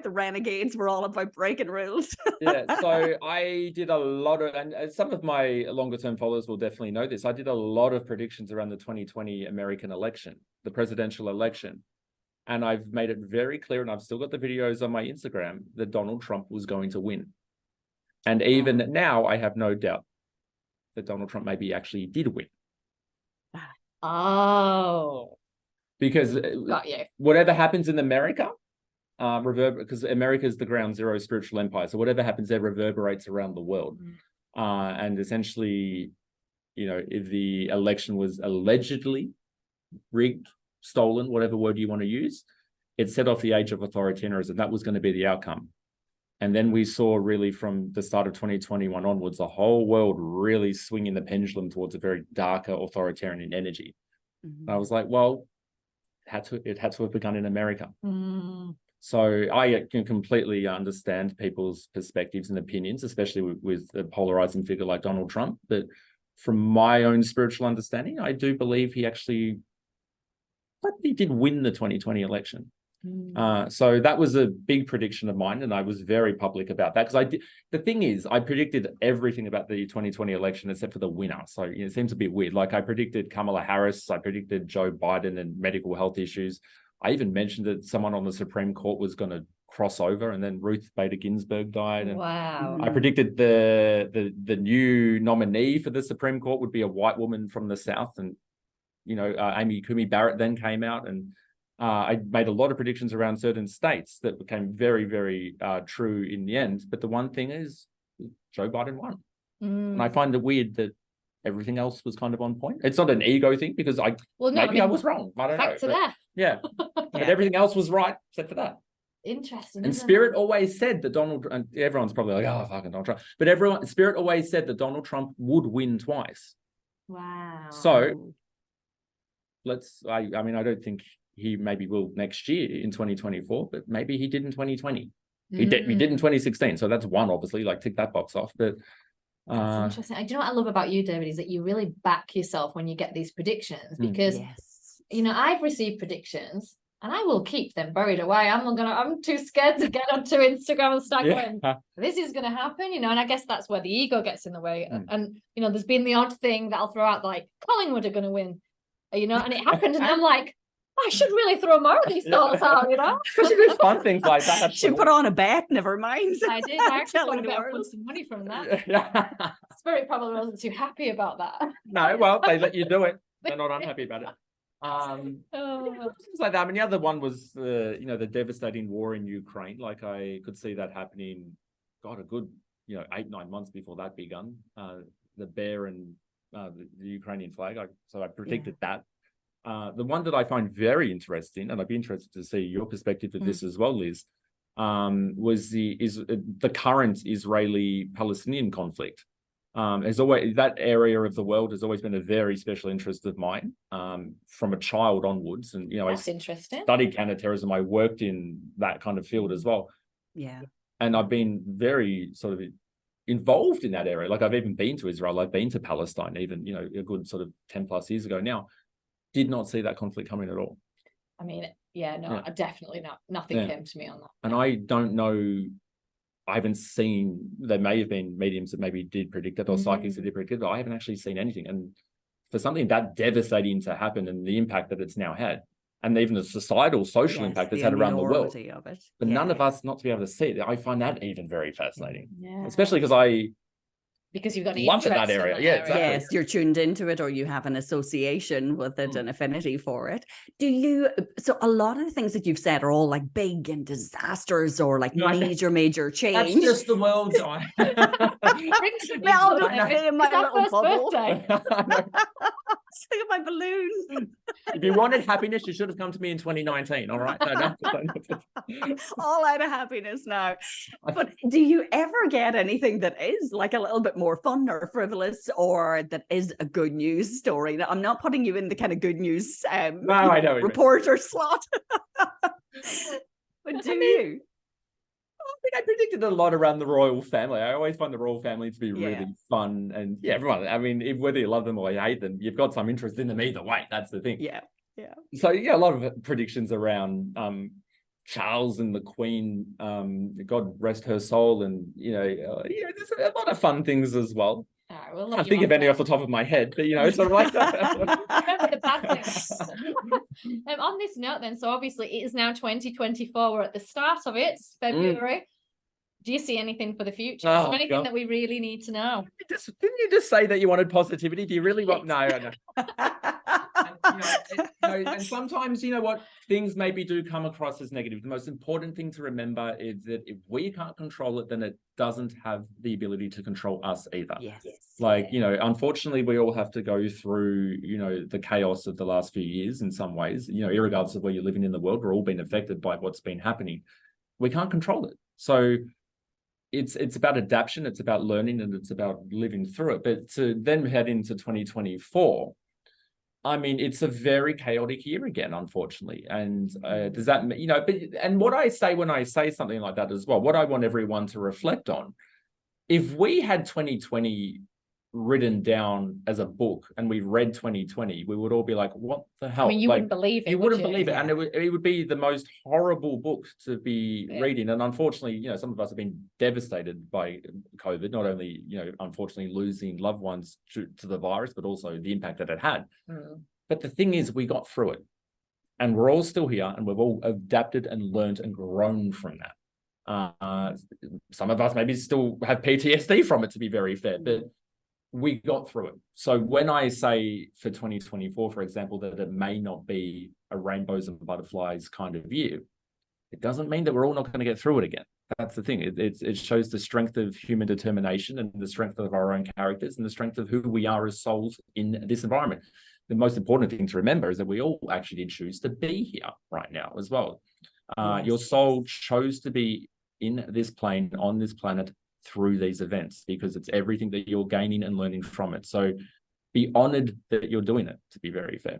the renegades. We're all about breaking rules. Yeah, so I did a lot of, and some of my longer term followers will definitely know this, I did a lot of predictions around the 2020 American election, the presidential election. And I've made it very clear, and I've still got the videos on my Instagram, that Donald Trump was going to win. And even now, I have no doubt that Donald Trump maybe actually did win. Oh. Because Got you. whatever happens in America, because America is the ground zero spiritual empire. So whatever happens there reverberates around the world. And essentially, if the election was allegedly rigged, stolen, whatever word you want to use, it set off the age of authoritarianism. That was going to be the outcome. And then we saw really from the start of 2021 onwards, the whole world really swinging the pendulum towards a very darker authoritarian energy. And I was like, well, it had to have begun in America. So I can completely understand people's perspectives and opinions, especially with a polarizing figure like Donald Trump. But from my own spiritual understanding, I do believe he did win the 2020 election. So that was a big prediction of mine, and I was very public about that, because the thing is, I predicted everything about the 2020 election except for the winner. So it seems a bit weird. Like I predicted Kamala Harris, I predicted Joe Biden and medical health issues. I even mentioned that someone on the Supreme Court was going to cross over, and then Ruth Bader Ginsburg died. And wow. I predicted the new nominee for the Supreme Court would be a white woman from the South, and Amy Coney Barrett then came out, and I made a lot of predictions around certain states that became very, very true in the end. But the one thing is, Joe Biden won. And I find it weird that everything else was kind of on point. It's not an ego thing, because I was wrong. I don't know. Back to that. Yeah. But everything else was right except for that. Interesting. And Spirit always said that and everyone's probably like, oh, fucking Donald Trump. But Spirit always said that Donald Trump would win twice. Wow. So I don't think he maybe will next year in 2024, but maybe he did in 2020. He did in 2016. So that's one, obviously, like tick that box off. But that's interesting. Do you know what I love about you, David, is that you really back yourself when you get these predictions, because I've received predictions and I will keep them buried away. I'm too scared to get onto Instagram and start going, this is going to happen, and I guess that's where the ego gets in the way. And there's been the odd thing that I'll throw out, like Collingwood are going to win, and it happened, and I'm like, I should really throw more of these thoughts out, Especially with fun things like that. She put on a bet, never mind. I did. I actually thought about putting some money from that. Spirit probably wasn't too happy about that. No, well, they let you do it. They're not unhappy about it. Things like that. I mean, the other one was the devastating war in Ukraine. Like I could see that happening, a good 8-9 months before that begun. The bear and the Ukrainian flag. So I predicted that. The one that I find very interesting, and I'd be interested to see your perspective of this as well, Liz, was the current Israeli-Palestinian conflict. As always, that area of the world has always been a very special interest of mine, from a child onwards. And That's I interesting. studied counterterrorism. I worked in that kind of field as well. Yeah. And I've been very sort of involved in that area. Like, I've even been to Israel, I've been to Palestine, even, a good sort of 10 plus years ago now. Did not see that conflict coming at all. I mean, I definitely not. Nothing came to me on that. And I don't know, I haven't seen, there may have been mediums that maybe did predict it, or psychics that did predict it, but I haven't actually seen anything. And for something that devastating to happen, and the impact that it's now had, and even the social impact it's had around the world, of it. but none of us not to be able to see it, I find that even very fascinating. Yeah. Especially because you've got love it, that area. Yeah, exactly. Yes, you're tuned into it, or you have an association with it, an affinity for it. So a lot of the things that you've said are all like big and disasters, or like major change. That's just the world. My little bubble. Look at my balloons. If you wanted happiness, you should have come to me in 2019. All right. All out of happiness now. But do you ever get anything that is like a little bit more fun or frivolous, or that is a good news story? Now, I'm not putting you in the kind of good news I know reporter slot. But you? I predicted a lot around the royal family. I always find the royal family to be really fun, and everyone. I mean, whether you love them or you hate them, you've got some interest in them either way. That's the thing. Yeah. So a lot of predictions around Charles and the Queen. God rest her soul, and there's a lot of fun things as well. We'll I can't think of any off the top of my head, but sort of like that. Remember the bad things. On this note, then, so obviously it is now 2024. We're at the start of it, February. Do you see anything for the future? Is there anything that we really need to know? Didn't you just say that you wanted positivity? Do you really want? No. And sometimes, what, things maybe do come across as negative. The most important thing to remember is that if we can't control it, then it doesn't have the ability to control us either. Yes. Unfortunately, we all have to go through, the chaos of the last few years in some ways, irregardless of where you're living in the world, we're all being affected by what's been happening. We can't control it. So it's about adaptation, it's about learning, and it's about living through it. But to then head into 2024, I mean, it's a very chaotic year again, unfortunately. And does that, and what I say when I say something like that as well, what I want everyone to reflect on, if we had 2020 written down as a book and we read 2020, we would all be like, what the hell? I mean, you wouldn't believe it. You wouldn't believe it. And it would be the most horrible book to be reading. And unfortunately, some of us have been devastated by COVID, not only, unfortunately losing loved ones to the virus, but also the impact that it had. But the thing is, we got through it, and we're all still here, and we've all adapted and learned and grown from that. Some of us maybe still have PTSD from it, to be very fair, but we got through it. So when I say for 2024, for example, that it may not be a rainbows and butterflies kind of year, it doesn't mean that we're all not going to get through it again. That's the thing. It shows the strength of human determination, and the strength of our own characters, and the strength of who we are as souls in this environment. The most important thing to remember is that we all actually did choose to be here right now as well. Your soul chose to be in this plane, on this planet, through these events, because it's everything that you're gaining and learning from it. So be honored that you're doing it, to be very fair.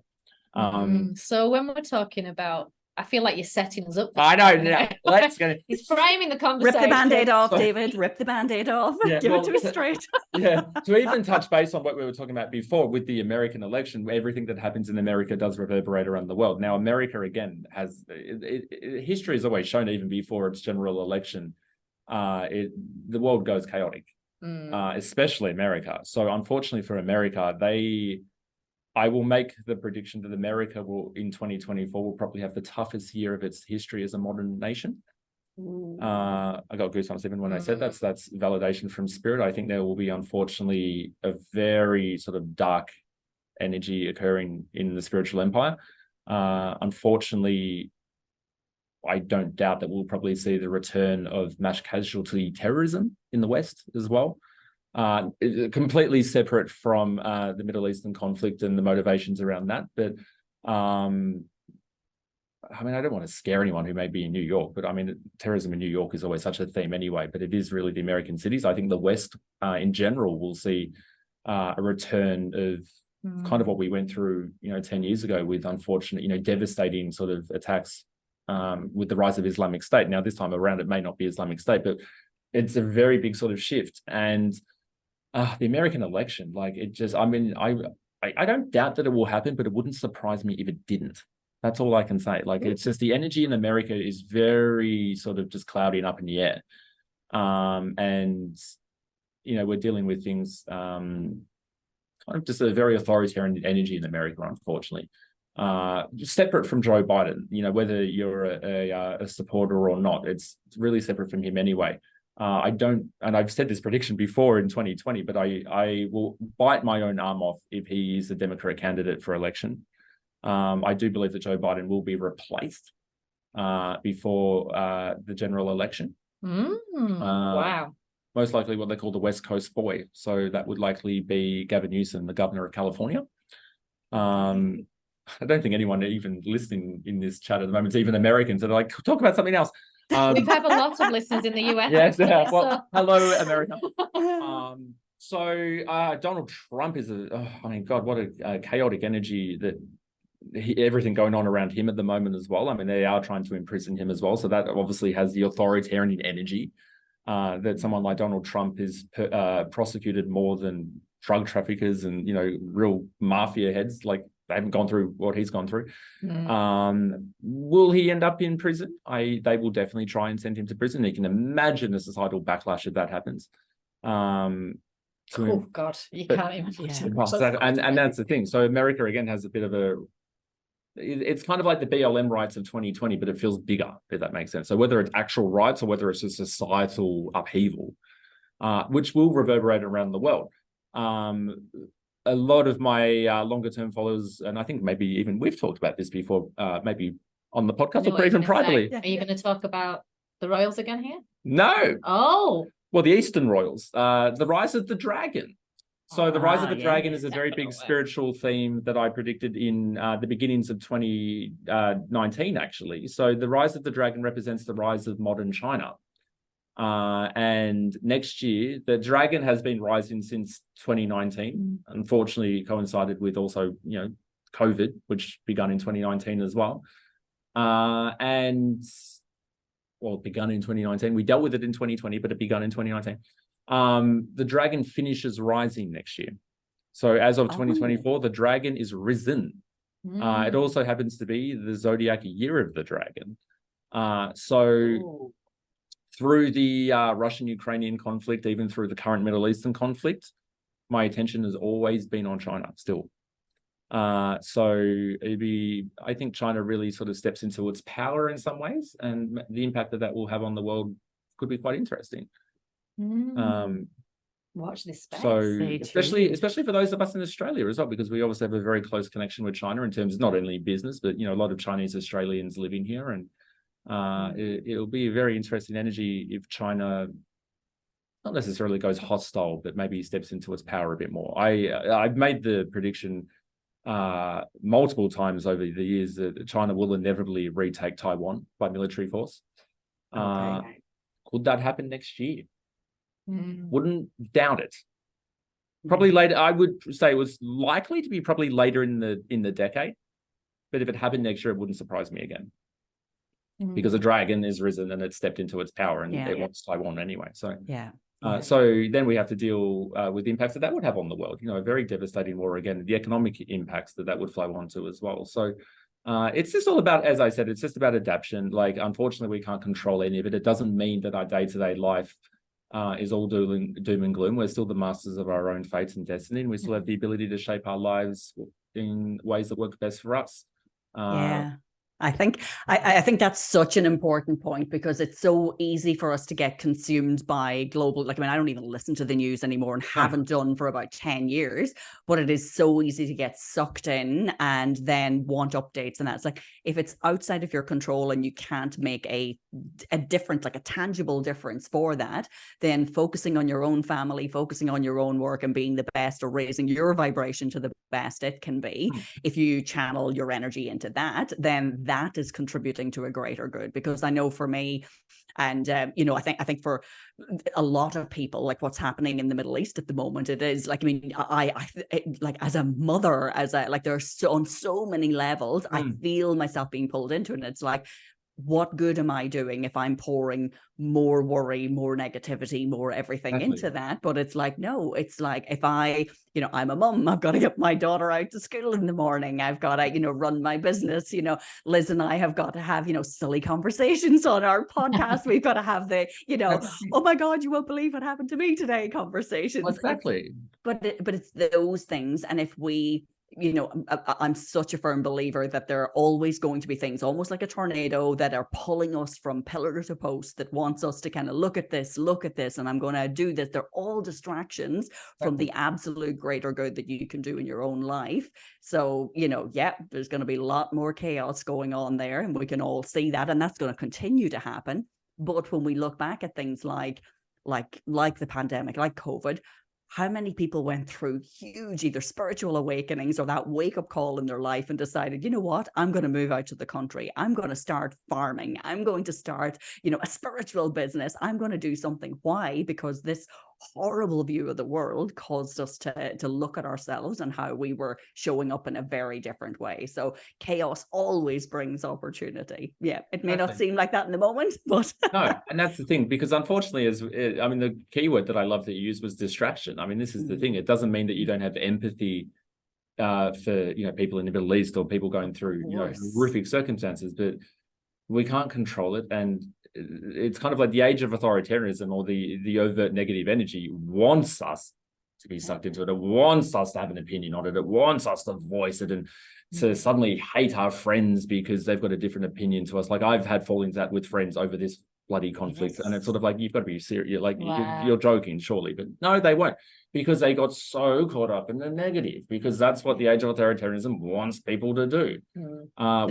So when we're talking about, I feel like you're setting us up. I know. Yeah. Let's go. He's framing the conversation. Rip the Band-Aid off, David. Rip the Band-Aid off. Give it to us straight. To even touch base on what we were talking about before with the American election, everything that happens in America does reverberate around the world. Now, America, again, has history has always shown, even before its general election, the world goes chaotic, especially America. So unfortunately for America, I will make the prediction that America will, in 2024, will probably have the toughest year of its history as a modern nation. I got goosebumps even when I said that's validation from spirit. I think there will be, unfortunately, a very sort of dark energy occurring in the spiritual empire. Unfortunately, I don't doubt that we'll probably see the return of mass casualty terrorism in the West as well. Completely separate from the Middle Eastern conflict and the motivations around that. But I mean, I don't want to scare anyone who may be in New York, but I mean, terrorism in New York is always such a theme anyway, but it is really the American cities. I think the West in general will see a return of kind of what we went through, 10 years ago with unfortunate, devastating sort of attacks with the rise of Islamic State. Now, this time around, it may not be Islamic State, but it's a very big sort of shift. And the American election, like it just, I mean, I don't doubt that it will happen, but it wouldn't surprise me if it didn't. That's all I can say. Like, it's just the energy in America is very sort of just cloudy and up in the air. And, we're dealing with things, kind of just a very authoritarian energy in America, unfortunately. Separate from Joe Biden, whether you're a supporter or not, it's really separate from him anyway. I don't, and I've said this prediction before in 2020, but I will bite my own arm off if he is the Democrat candidate for election. I do believe that Joe Biden will be replaced before the general election. Wow. Most likely what they call the West Coast boy. So that would likely be Gavin Newsom, the governor of California. I don't think anyone even listening in this chat at the moment is even Americans. They're like, talk about something else. We've had a lot of listeners in the US. Yes, actually, well, hello, America. Donald Trump is God, what a chaotic energy that everything going on around him at the moment as well. I mean, they are trying to imprison him as well. So that obviously has the authoritarian energy that someone like Donald Trump is prosecuted more than drug traffickers and, real mafia heads. Like, they haven't gone through what he's gone through. Will he end up in prison? They will definitely try and send him to prison. You can imagine the societal backlash if that happens. Oh God, you can't imagine. And that's the thing. So America again has a bit of it's kind of like the BLM riots of 2020, but it feels bigger, if that makes sense. So whether it's actual riots or whether it's a societal upheaval, which will reverberate around the world. A lot of my longer term followers, and I think maybe even we've talked about this before, maybe on the podcast or even privately. Are you going to talk about the royals again here? No. Oh. Well, the Eastern royals, the rise of the dragon. So the rise of the dragon is a very big spiritual theme that I predicted in the beginnings of 2019, actually. So the rise of the dragon represents the rise of modern China. And next year, the dragon has been rising since 2019. Unfortunately, it coincided with also, COVID, which begun in 2019 as well. Begun in 2019. We dealt with it in 2020, but it begun in 2019. The dragon finishes rising next year. So as of 2024, the dragon is risen. It also happens to be the zodiac year of the dragon. Through the Russian-Ukrainian conflict, even through the current Middle Eastern conflict, my attention has always been on China still. I think China really sort of steps into its power in some ways, and the impact that will have on the world could be quite interesting. Watch this space. So especially for those of us in Australia as well, because we obviously have a very close connection with China in terms of not only business, but a lot of Chinese Australians living here, and it'll be a very interesting energy if China not necessarily goes hostile, but maybe steps into its power a bit more. I've made the prediction multiple times over the years that China will inevitably retake Taiwan by military force. Could that happen next year? Wouldn't doubt it. Probably later. I would say it was likely to be probably later in the decade, but if it happened next year, it wouldn't surprise me again. Because the dragon is risen and it stepped into its power, and it wants Taiwan anyway. So so then we have to deal with the impacts that would have on the world. A very devastating war again, the economic impacts that would flow onto as well. So it's just all about, as I said, it's just about adaptation. Like, unfortunately, we can't control any of it. It doesn't mean that our day-to-day life is all doom and gloom. We're still the masters of our own fate and destiny, and we still have the ability to shape our lives in ways that work best for us. I think that's such an important point, because it's so easy for us to get consumed by global, like, I mean, I don't even listen to the news anymore and haven't done for about 10 years, but it is so easy to get sucked in and then want updates. And that's like, if it's outside of your control and you can't make a difference, like a tangible difference for that, then focusing on your own family, focusing on your own work and being the best, or raising your vibration to the best it can be, if you channel your energy into that, then that is contributing to a greater good. Because I know for me, and I think for a lot of people, like what's happening in the Middle East at the moment, it is like, I mean, I like, as a mother, like, there's on so many levels, I feel myself being pulled into it. And it's like, what good am I doing if I'm pouring more worry, more negativity, more everything into that? But it's like, no, it's like, if I'm a mum, I've got to get my daughter out to school in the morning. I've got to, run my business. Liz and I have got to have, silly conversations on our podcast. We've got to have the, oh my God, you won't believe what happened to me today conversations. Exactly. But it's those things. And if we, I'm such a firm believer that there are always going to be things, almost like a tornado, that are pulling us from pillar to post, that wants us to kind of look at this, and I'm going to do this. They're all distractions from the absolute greater good that you can do in your own life. So, there's going to be a lot more chaos going on there, and we can all see that, and that's going to continue to happen. But when we look back at things like the pandemic, like COVID, how many people went through huge either spiritual awakenings or that wake-up call in their life and decided, you know what, I'm going to move out to the country. I'm going to start farming. I'm going to start, a spiritual business. I'm going to do something. Why? Because this horrible view of the world caused us to look at ourselves and how we were showing up in a very different way. So chaos always brings opportunity. Yeah, it may not seem like that in the moment, but no, and that's the thing, because unfortunately, the keyword that I love that you used was distraction. I mean, this is the thing. It doesn't mean that you don't have empathy for people in the Middle East or people going through horrific circumstances, but we can't control it. And it's kind of like the age of authoritarianism, or the overt negative energy wants us to be sucked into it. It wants us to have an opinion on it. It wants us to voice it and to suddenly hate our friends because they've got a different opinion to us. Like, I've had fallings out with friends over this bloody conflict, and it's sort of like, you've got to be serious. You're like, you're joking, surely. But no, they won't, because they got so caught up in the negative, because that's what the age of authoritarianism wants people to do.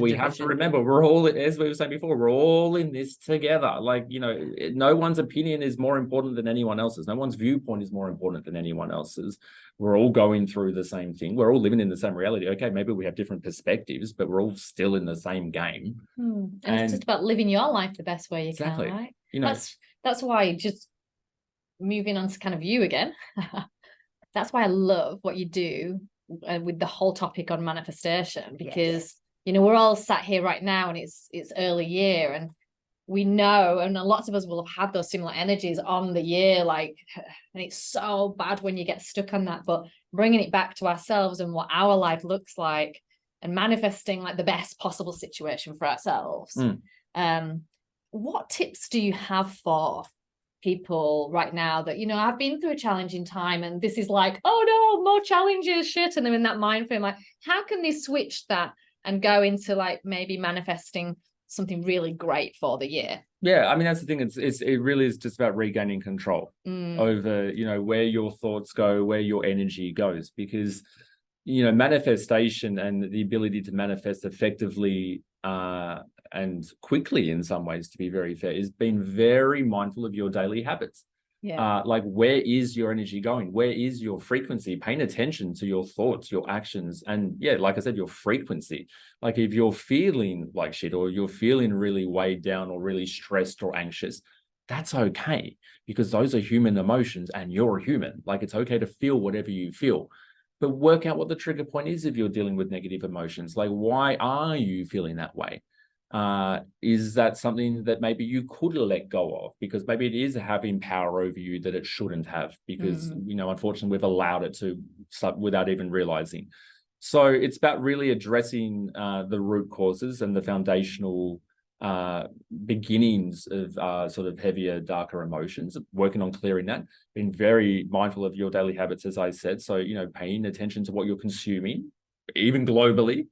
We have to remember, we're all, as we were saying before, we're all in this together. Like, no one's opinion is more important than anyone else's. No one's viewpoint is more important than anyone else's. We're all going through the same thing. We're all living in the same reality. Okay, maybe we have different perspectives, but we're all still in the same game. And it's just about living your life the best way you can, right? That's why, just moving on to kind of you again, that's why I love what you do with the whole topic on manifestation, because we're all sat here right now, and it's early year, and we know, and lots of us will have had those similar energies on the year, like, and it's so bad when you get stuck on that. But bringing it back to ourselves and what our life looks like, and manifesting like the best possible situation for ourselves. What tips do you have for people right now that, I've been through a challenging time, and this is like, oh no, more challenges, shit, and they're in that mind frame, like, how can they switch that and go into like maybe manifesting something really great for the year? Yeah, I mean, that's the thing. It really is just about regaining control over, where your thoughts go, where your energy goes, because, manifestation and the ability to manifest effectively and quickly, in some ways, to be very fair, is being very mindful of your daily habits. Like, where is your energy going? Where is your frequency? Paying attention to your thoughts, your actions, and like I said, your frequency. Like, if you're feeling like shit, or you're feeling really weighed down, or really stressed or anxious, that's okay, because those are human emotions, and you're a human. Like, it's okay to feel whatever you feel, but work out what the trigger point is if you're dealing with negative emotions. Like, why are you feeling that way? Is that something that maybe you could let go of, because maybe it is having power over you that it shouldn't have, because unfortunately we've allowed it to without even realizing. So it's about really addressing the root causes and the foundational beginnings of sort of heavier, darker emotions, working on clearing that, being very mindful of your daily habits, as I said. So, paying attention to what you're consuming, even globally.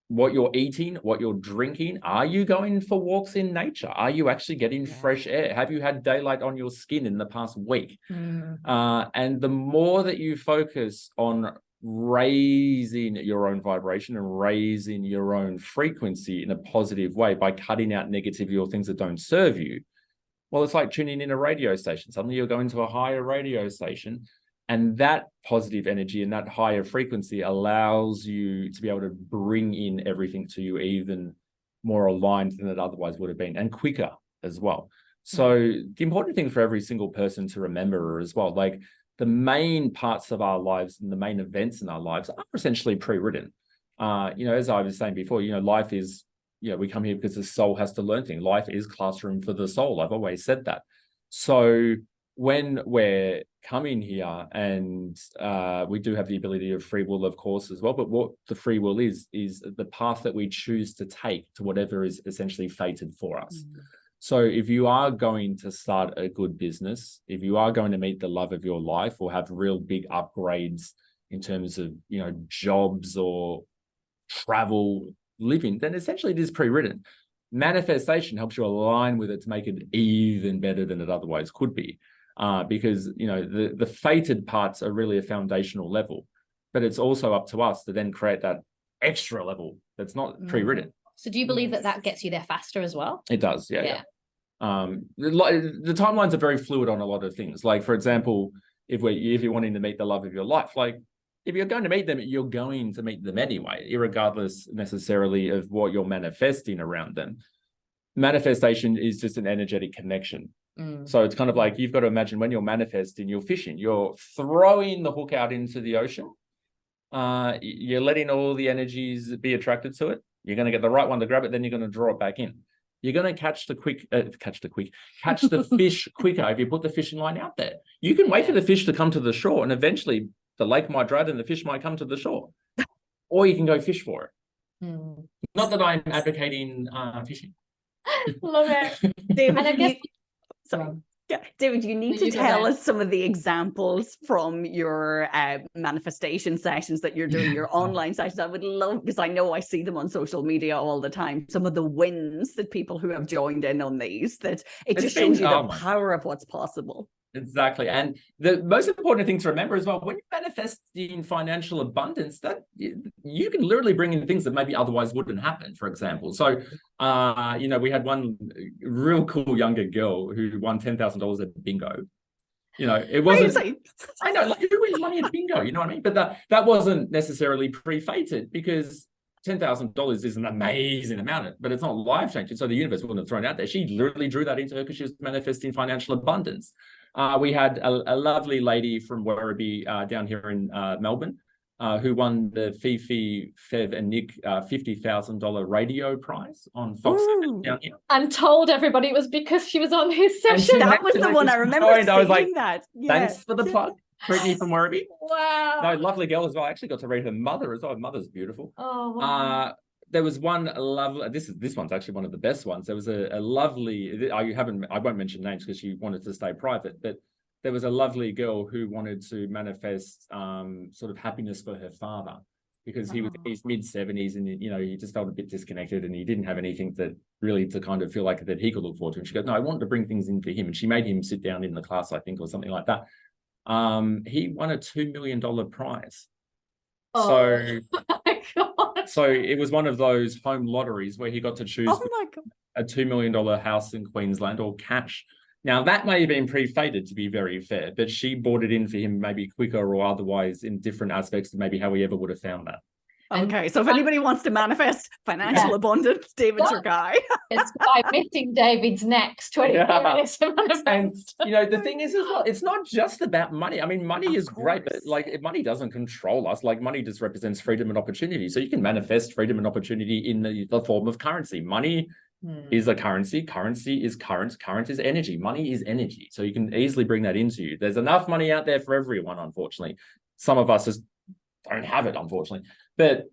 what you're eating, what you're drinking. Are you going for walks in nature? Are you actually getting fresh air? Have you had daylight on your skin in the past week? And the more that you focus on raising your own vibration and raising your own frequency in a positive way by cutting out negativity or things that don't serve you, well, it's like tuning in a radio station. Suddenly you're going to a higher radio station, and that positive energy and that higher frequency allows you to be able to bring in everything to you even more aligned than it otherwise would have been, and quicker as well. So the important thing for every single person to remember as well, like the main parts of our lives and the main events in our lives are essentially pre-written. As I was saying before, life is, we come here because the soul has to learn things. Life is classroom for the soul. I've always said that. So when we're coming here, and we do have the ability of free will, of course, as well, but what the free will is the path that we choose to take to whatever is essentially fated for us. So if you are going to start a good business, if you are going to meet the love of your life or have real big upgrades in terms of, jobs or travel, living, then essentially it is pre-written. Manifestation helps you align with it to make it even better than it otherwise could be. Because the fated parts are really a foundational level, but it's also up to us to then create that extra level that's not pre-written. So do you believe that gets you there faster as well? It does, yeah. The timelines are very fluid on a lot of things. Like, for example, if you're wanting to meet the love of your life, like if you're going to meet them, you're going to meet them anyway, irregardless necessarily of what you're manifesting around them. Manifestation is just an energetic connection. So it's kind of like, you've got to imagine when you're manifesting, you're fishing, you're throwing the hook out into the ocean. You're letting all the energies be attracted to it. You're going to get the right one to grab it, then you're going to draw it back in. You're going to catch the fish quicker if you put the fishing line out there. You can wait for the fish to come to the shore, and eventually the lake might dry and the fish might come to the shore. Or you can go fish for it. Not that I'm advocating fishing. Love it. David, And I guess David, you need to tell us some of the examples from your manifestation sessions that you're doing, your online sessions. I would love, because I know I see them on social media all the time, some of the wins that people who have joined in on these, that it just shows you the power of what's possible. Exactly. And the most important thing to remember as well, when you're manifesting financial abundance, that you can literally bring in things that maybe otherwise wouldn't happen, for example. So, we had one real cool younger girl who won $10,000 at bingo. It wasn't, I know, like, who wins money at bingo? You know what I mean? But that wasn't necessarily pre-fated, because $10,000 is an amazing amount, but it's not life-changing. So the universe wouldn't have thrown it out there. She literally drew that into her because she was manifesting financial abundance. We had a lovely lady from Werribee down here in Melbourne who won the Fifi, Fev and Nick $50,000 radio prize on Fox down here. And told everybody it was because she was on his session. That was the one I remember seeing. I was like, that. Thanks for the plug. Brittany from Werribee. Wow. No, lovely girl as well. I actually got to read her mother as well. Her mother's beautiful. Oh, wow. There was one lovely, this one's actually one of the best ones. There was a lovely, I won't mention names because she wanted to stay private, but there was a lovely girl who wanted to manifest sort of happiness for her father, because he was in his mid-70s and he just felt a bit disconnected and he didn't have anything that really to kind of feel like that he could look forward to. And she goes, no, I wanted to bring things in for him. And she made him sit down in the class, I think, or something like that. He won a $2 million prize. So, my God. So it was one of those home lotteries where he got to choose a $2 million house in Queensland or cash. Now, that may have been pre-fated, to be very fair, but she bought it in for him maybe quicker or otherwise in different aspects to maybe how he ever would have found that. Okay, so if anybody wants to manifest financial abundance, David's your guy. It's by missing David's next 20 minutes to manifest. And, the thing is as well, it's not just about money. I mean, money is great, but money doesn't control us. Like, money just represents freedom and opportunity. So you can manifest freedom and opportunity in the form of currency. Money is a currency. Currency is current. Current is energy. Money is energy. So you can easily bring that into you. There's enough money out there for everyone, unfortunately. Some of us just don't have it, unfortunately. But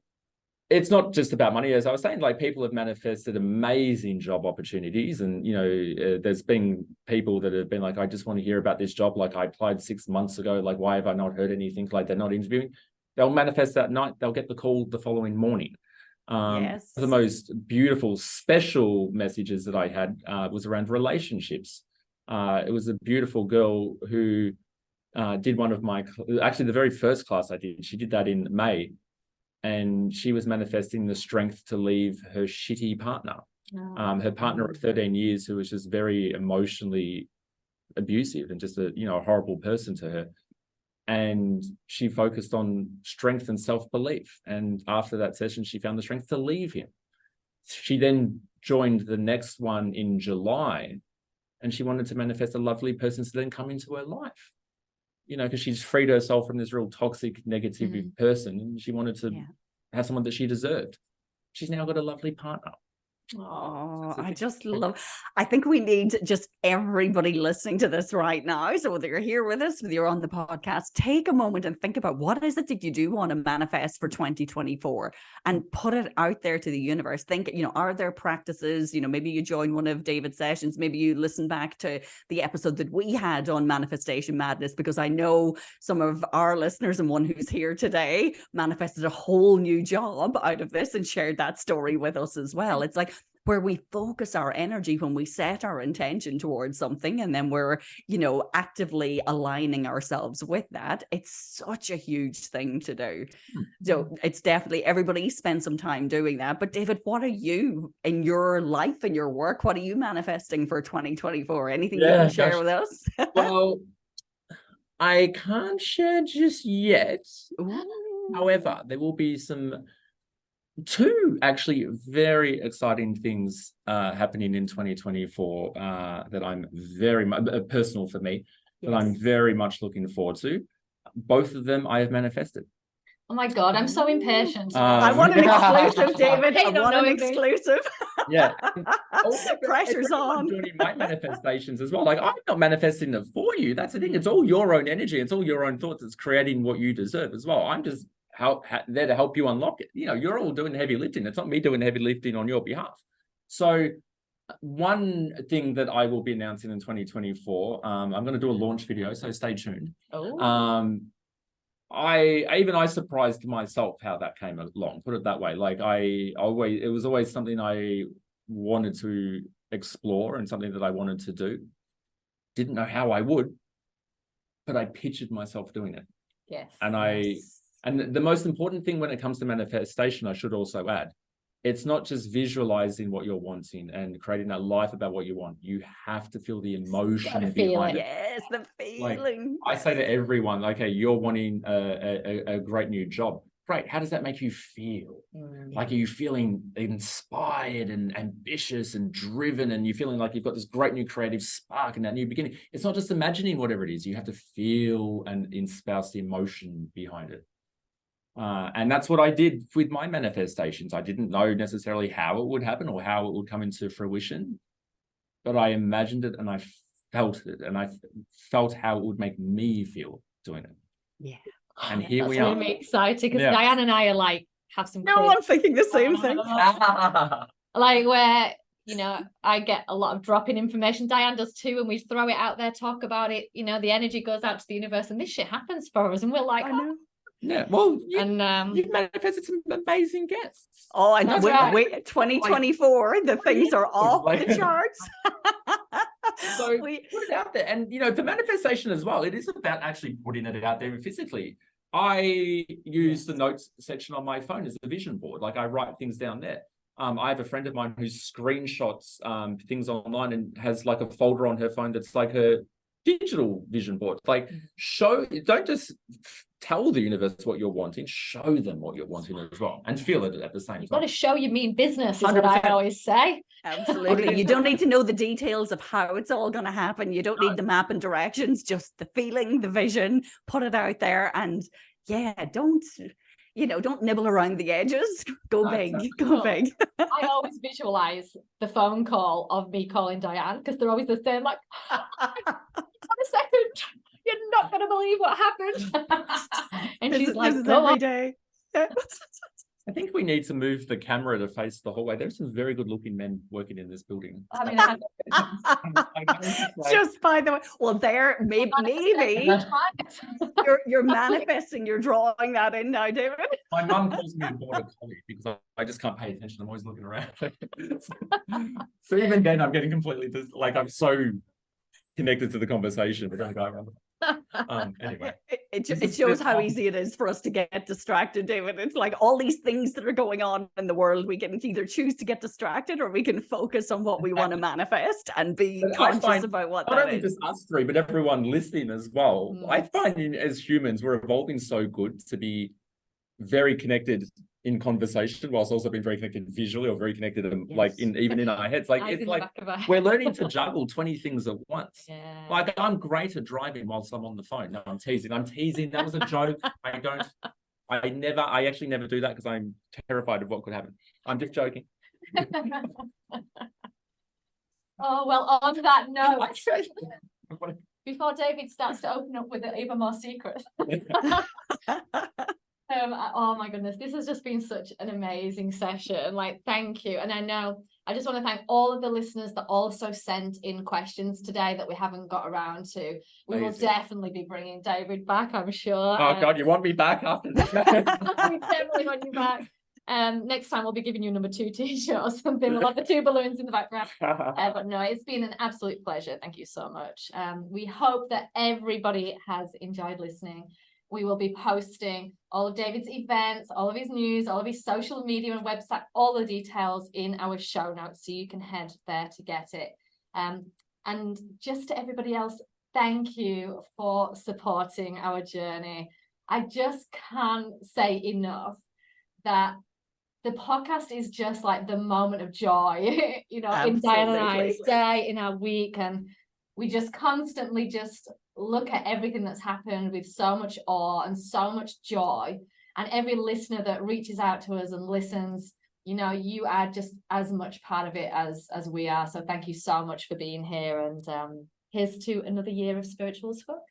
it's not just about money. As I was saying, like, people have manifested amazing job opportunities. And, there's been people that have been like, I just want to hear about this job. Like, I applied 6 months ago. Like, why have I not heard anything? Like, they're not interviewing. They'll manifest that night. They'll get the call the following morning. Yes. The most beautiful, special messages that I had was around relationships. It was a beautiful girl who did one of my, actually the very first class I did, she did that in May, and she was manifesting the strength to leave her shitty partner. Her partner of 13 years, who was just very emotionally abusive and just a horrible person to her. And she focused on strength and self-belief. And after that session, she found the strength to leave him. She then joined the next one in July, and she wanted to manifest a lovely person to then come into her life. Because she's freed herself from this real toxic, negative person, and she wanted to have someone that she deserved. She's now got a lovely partner. Oh, I just love, I think we need just everybody listening to this right now. So whether you're here with us, whether you're on the podcast, take a moment and think about what is it that you do want to manifest for 2024 and put it out there to the universe. Think, are there practices, maybe you join one of David's sessions, maybe you listen back to the episode that we had on manifestation madness, because I know some of our listeners and one who's here today manifested a whole new job out of this and shared that story with us as well. It's like, where we focus our energy when we set our intention towards something, and then we're, actively aligning ourselves with that. It's such a huge thing to do. So it's definitely, everybody spend some time doing that. But David, what are you in your life and your work? What are you manifesting for 2024? Anything you can share with us? Well, I can't share just yet. However, there will be two actually very exciting things happening in 2024 that I'm very much personal for me, that I'm very much looking forward to. Both of them I have manifested. Oh my God, I'm so impatient. I want an exclusive, David. I want an exclusive. Yeah. Pressure's on. Doing my manifestations as well. Like, I'm not manifesting them for you. That's the thing. It's all your own energy. It's all your own thoughts. It's creating what you deserve as well. I'm just there to help you unlock it. You're all doing heavy lifting. It's not me doing heavy lifting on your behalf. So one thing that I will be announcing in 2024, I'm going to do a launch video, so stay tuned. I surprised myself how that came along, put it that way. Like it was always something I wanted to explore and something that I wanted to do. Didn't know how I would, but I pictured myself doing it. Yes. And the most important thing when it comes to manifestation, I should also add, it's not just visualizing what you're wanting and creating a life about what you want. You have to feel the emotion behind it. Yes, the feeling. Like, I say to everyone, okay, you're wanting a great new job. Great. How does that make you feel? Like, are you feeling inspired and ambitious and driven, and you're feeling like you've got this great new creative spark and that new beginning? It's not just imagining whatever it is. You have to feel and espouse the emotion behind it. And that's what I did with my manifestations. I didn't know necessarily how it would happen or how it would come into fruition, but I imagined it and I felt it, and I felt how it would make me feel doing it. Yeah. And here we are. That's really exciting, because Diane and I are have some. No, I'm thinking the same thing. Like, where I get a lot of drop-in information. Diane does too, and we throw it out there, talk about it. The energy goes out to the universe, and this shit happens for us, and we're like, yeah, well, you've manifested some amazing guests. Oh, and wait, 2024, the things are off the charts. So put it out there. And, for manifestation as well, it is about actually putting it out there physically. I use the notes section on my phone as a vision board. Like, I write things down there. I have a friend of mine who screenshots things online and has like a folder on her phone that's like her digital vision board. Like, don't just tell the universe what you're wanting, show them what you're wanting as well, and feel it at the same time. You've got to show you mean business, is what I always say. Absolutely. You don't need to know the details of how it's all going to happen. You don't need the map and directions, just the feeling, the vision, put it out there. And don't nibble around the edges. Go big. I always visualize the phone call of me calling Diane, because they're always the same, like, a second, you're not going to believe what happened. And she's like, every day. I think we need to move the camera to face the hallway. There's some very good-looking men working in this building. I mean, Just by the way, well, there maybe you're manifesting. You're drawing that in now, David. My mum calls me a border collie because I just can't pay attention. I'm always looking around. So even then, I'm getting completely I'm so connected to the conversation. We're going to go around. Anyway, it shows how easy it is for us to get distracted, David. It's like all these things that are going on in the world. We can either choose to get distracted, or we can focus on what we want to manifest and be conscious about what that is. Not only just us three, but everyone listening as well. I find as humans, we're evolving so good to be very connected in conversation, whilst also being very connected visually, or very connected even in our heads. It's like we're learning to juggle 20 things at once. Yeah. Like, I'm great at driving whilst I'm on the phone. No, I'm teasing. That was a joke. I actually never do that because I'm terrified of what could happen. I'm just joking. Oh, well, on that note, before David starts to open up with even more secrets. Oh my goodness, this has just been such an amazing session. Thank you. And I just want to thank all of the listeners that also sent in questions today that we haven't got around to. We will definitely be bringing David back, I'm sure. Oh God, you want me back after this? We definitely want you back. Next time we'll be giving you number 2 t-shirt or something. We'll have the 2 balloons in the background. But no, it's been an absolute pleasure. Thank you so much. We hope that everybody has enjoyed listening. We will be posting all of David's events, all of his news, all of his social media and website, all the details in our show notes, so you can head there to get it. And just to everybody else, thank you for supporting our journey. I just can't say enough that the podcast is just like the moment of joy, in Diane and I's day, in our week, and we just constantly just look at everything that's happened with so much awe and so much joy. And every listener that reaches out to us and listens, you are just as much part of it as we are. So thank you so much for being here, and here's to another year of Spiritual as Fuck.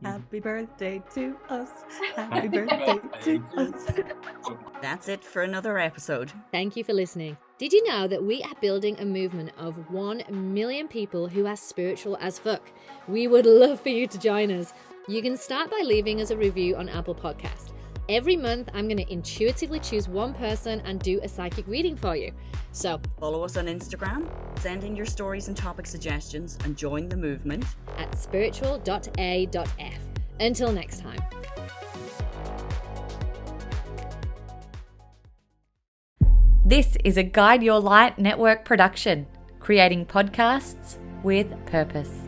Happy birthday to us. Happy birthday to us. That's it for another episode. Thank you for listening. Did you know that we are building a movement of 1 million people who are spiritual as fuck? We would love for you to join us. You can start by leaving us a review on Apple Podcast. Every month, I'm going to intuitively choose one person and do a psychic reading for you. So follow us on Instagram, send in your stories and topic suggestions, and join the movement at spiritual.a.f. Until next time. This is a Guide Your Light Network production, creating podcasts with purpose.